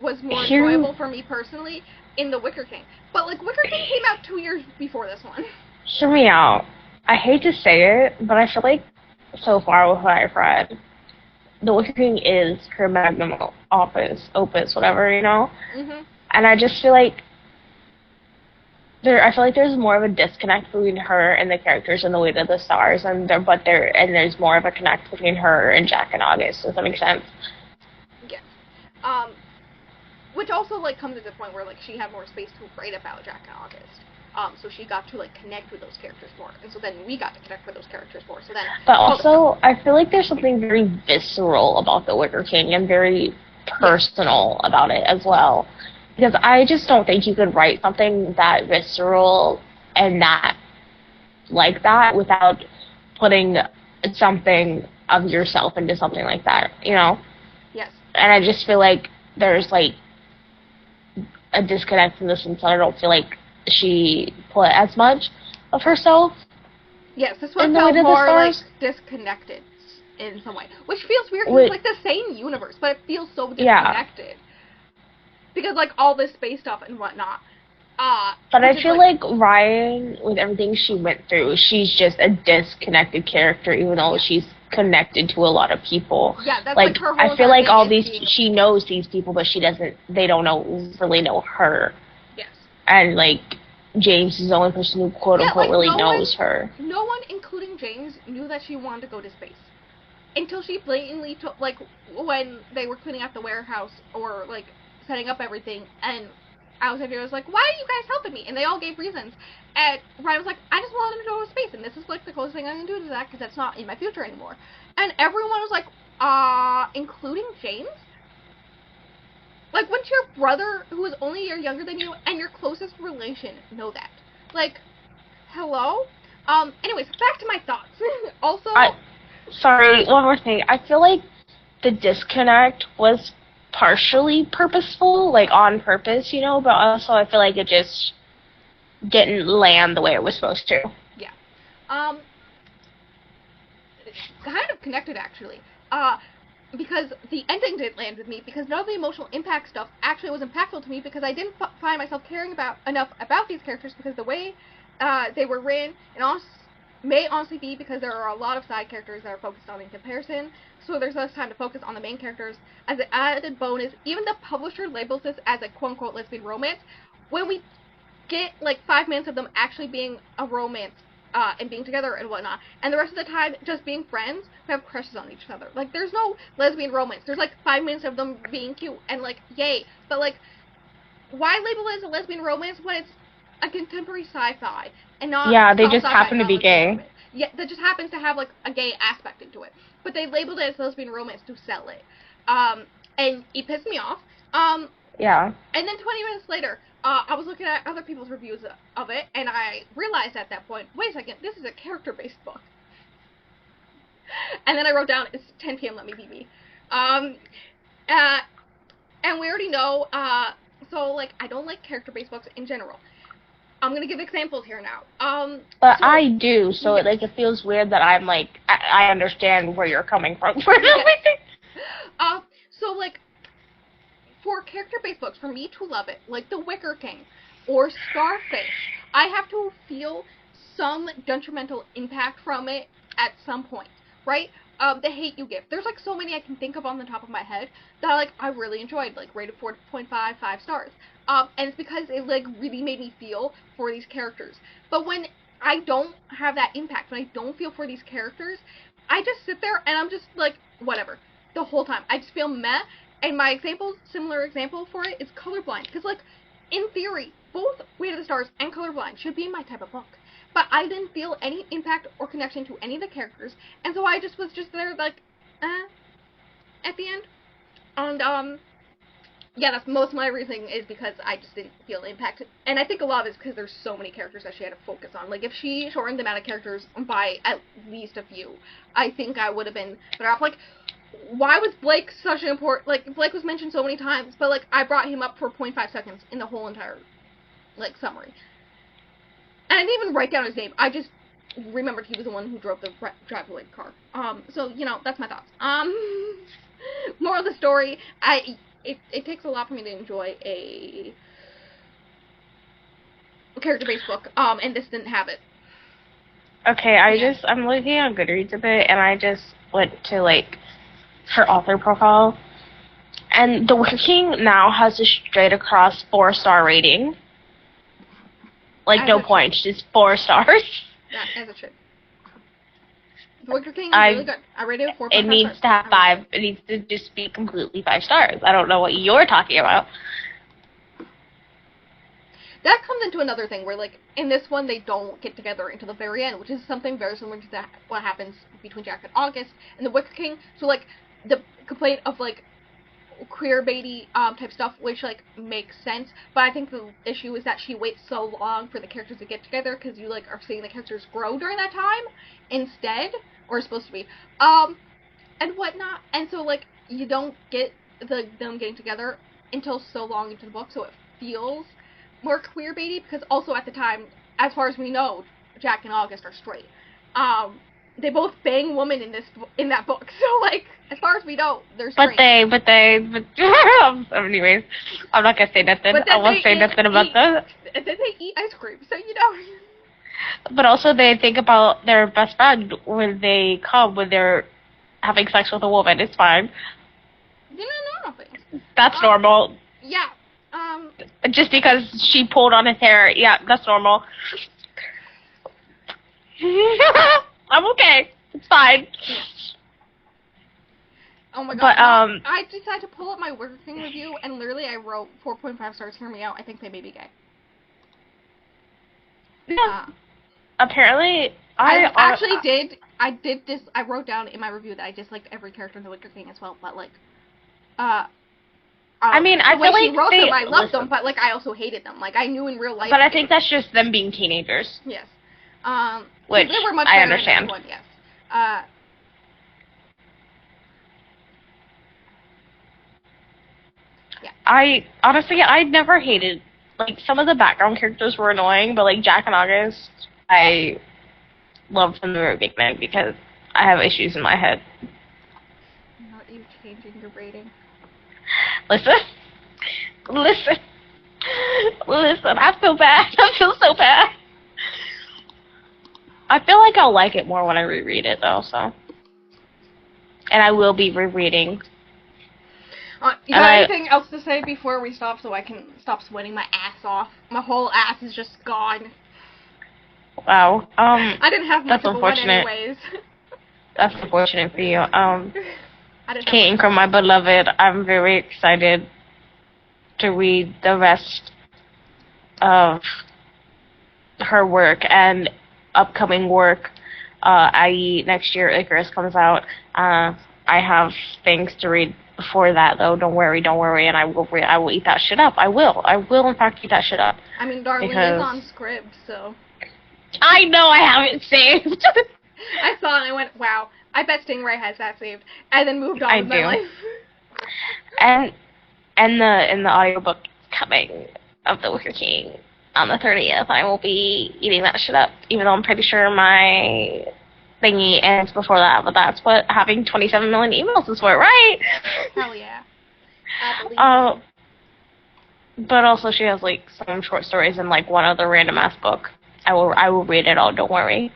was more enjoyable for me personally in The Wicker King. But, like, Wicker King came out 2 years before this one. Hear me out. I hate to say it, but I feel like so far with what I've read, The Wicker King is her magnum opus, whatever, you know? Mm-hmm. And I just feel like I feel like there's more of a disconnect between her and the characters in The Way to the Stars, and there's more of a connect between her and Jack and August. Does that make sense? Yes. Which also, like, comes at the point where, like, she had more space to write about Jack and August. So she got to, like, connect with those characters more. And so then we got to connect with those characters more. So then... But also, I feel like there's something very visceral about The Wicker King and very personal about it as well. Because I just don't think you could write something that visceral and that like that without putting something of yourself into something like that, you know? Yes. And I just feel like there's, like, a disconnect in the sense that I don't feel like she put as much of herself. Yes, this one felt more, like, disconnected in some way. Which feels weird because it's, like, the same universe, but it feels so disconnected. Yeah. Because, like, all this space stuff and whatnot. But I feel like Ryan, with everything she went through, she's just a disconnected character, even though she's connected to a lot of people. Yeah, that's like her whole I feel like all these, she knows these people, but they don't really know her. Yes. And, like, James is the only person who, quote-unquote, really knows her. No one, including James, knew that she wanted to go to space. Until she blatantly took, like, when they were cleaning out the warehouse, or, like, setting up everything, and Alexandria was like, why are you guys helping me? And they all gave reasons. And Ryan was like, I just wanted to go to space, and this is, like, the closest thing I can do to that, because that's not in my future anymore. And everyone was like, including James? Like, wouldn't your brother, who is only a year younger than you, and your closest relation know that? Like, hello? Anyways, back to my thoughts. Also... Sorry, one more thing. I feel like the disconnect was partially purposeful, like, on purpose, you know, but also I feel like it just didn't land the way it was supposed to. Yeah. Kind of connected, actually. Because the ending didn't land with me, because none of the emotional impact stuff actually was impactful to me, because I didn't find myself caring enough about these characters, because the way they were written, and may honestly be because there are a lot of side characters that are focused on in comparison, so there's less time to focus on the main characters. As an added bonus, even the publisher labels this as a quote-unquote lesbian romance. When we get, like, 5 minutes of them actually being a romance, and being together and whatnot, and the rest of the time just being friends who have crushes on each other. Like, there's no lesbian romance. There's, like, 5 minutes of them being cute, and, like, yay. But, like, why label it as a lesbian romance when it's a contemporary sci-fi, and not... Yeah, they just happen to be gay. Yeah, that just happens to have, like, a gay aspect into it. But they labeled it as lesbian romance to sell it. And it pissed me off. Yeah. And then 20 minutes later, I was looking at other people's reviews of it, and I realized at that point, wait a second, this is a character-based book. And then I wrote down, it's 10 p.m., let me beat me. And we already know, so, like, I don't like character-based books in general. I'm gonna give examples here now. But I do, so it, like, it feels weird that I'm, like, I understand where you're coming from. So, like, for character-based books, for me to love it, like The Wicker King or Starfish, I have to feel some detrimental impact from it at some point, right? The Hate U Give. There's, like, so many I can think of on the top of my head that, like, I really enjoyed, like, rated 4.5, 5 stars. And it's because it, like, really made me feel for these characters. But when I don't have that impact, when I don't feel for these characters, I just sit there and I'm just, like, whatever, the whole time. I just feel meh. And my similar example for it is Colorblind. Because, like, in theory, both Way to the Stars and Colorblind should be my type of book. But I didn't feel any impact or connection to any of the characters. And so I just was just there, like, at the end. And, yeah, that's most of my reasoning is because I just didn't feel the impact. And I think a lot of it is because there's so many characters that she had to focus on. Like, if she shortened the amount of characters by at least a few, I think I would have been better off. Like, why was Blake such an important... Like, Blake was mentioned so many times, but, like, I brought him up for 0.5 seconds in the whole entire, like, summary. And I didn't even write down his name. I just remembered he was the one who drove away the car. So, that's my thoughts. Moral of the story, it takes a lot for me to enjoy a character-based book, and this didn't have it. Okay, I'm looking on Goodreads a bit, and I just went to, her author profile, and The Wicker King now has a straight across 4-star rating. No points, just 4 stars. Yeah, as it should. The Wicker King is really good. I rated it 4.5 stars. It needs to have 5. It needs to just be completely 5 stars. I don't know what you're talking about. That comes into another thing where, in this one, they don't get together until the very end, which is something very similar to what happens between Jack and August and the Wicker King. So, the complaint of, queer-baity type stuff, which, makes sense. But I think the issue is that she waits so long for the characters to get together, because you, are seeing the characters grow during that time instead, or supposed to be, and whatnot. And so, you don't get them getting together until so long into the book, so it feels more queer-baity, because also at the time, as far as we know, Jack and August are straight. They both bang women in that book, so, as far as we know, they're straight. Anyways, I'm not gonna say nothing. I won't say nothing about that. And then they eat ice cream, so But also they think about their best friend when they're having sex with a woman. It's fine. Normal things. That's normal. Yeah. Just because she pulled on his hair, yeah, that's normal. I'm okay. It's fine. Oh my god. But, I decided to pull up my Wicker King review, and literally I wrote 4.5 stars, hear me out, I think they may be gay. Yeah. Apparently, I wrote down in my review that I disliked every character in the Wicker King as well, but, I mean, I feel like I loved them, but, I also hated them. I knew in real life. But I think that's just them being teenagers. Yes. Which, they were much I better understand. In this one, yes. Yeah. I never hated, some of the background characters were annoying, but, Jack and August, I loved from the very beginning because I have issues in my head. Not you changing your rating. Listen, I feel bad. I feel so bad. I feel like I'll like it more when I reread it, though, so. And I will be rereading. You got anything else to say before we stop so I can stop sweating my ass off? My whole ass is just gone. Wow. I didn't have much that's of a one unfortunate. anyways. That's unfortunate for you. Kate Ingram, my beloved, I'm very excited to read the rest of her work and upcoming work, i.e. next year Icarus comes out. I have things to read before that, though. Don't worry, and I will eat that shit up. I will in fact eat that shit up. I mean, Darling is on Scribd, so. I know I have it saved. I saw it and I went, wow, I bet Stingray has that saved, and then moved on with my life. And the audiobook coming of The Wicker King on the 30th, I will be eating that shit up, even though I'm pretty sure my thingy ends before that, but that's what having 27 million emails is for, right? Hell yeah. I believe but also she has, some short stories and, one other random-ass book. I will read it all, don't worry.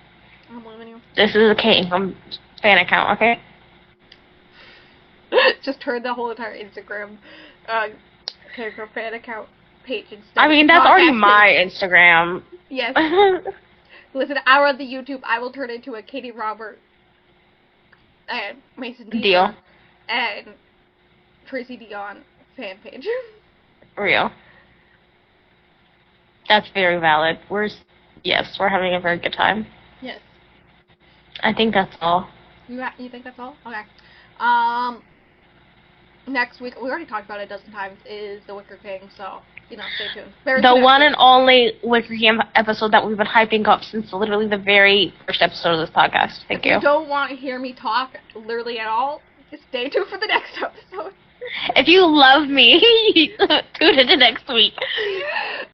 I'm believing you. This is a Kate Ingram fan account, okay? Just turned the whole entire Instagram character fan account page instead. I mean, that's already my Instagram. Yes. Listen, I run the YouTube. I will turn it into a Katie Robert and Mason Dion and Tracy Dion fan page. Real. That's very valid. We're having a very good time. Yes. I think that's all. You think that's all? Okay. Next week, we already talked about it a dozen times, is The Wicker King, so, stay tuned. The one and only Wicker King episode that we've been hyping up since literally the very first episode of this podcast. Thank you. If you don't want to hear me talk literally at all, just stay tuned for the next episode. If you love me, tune in next week.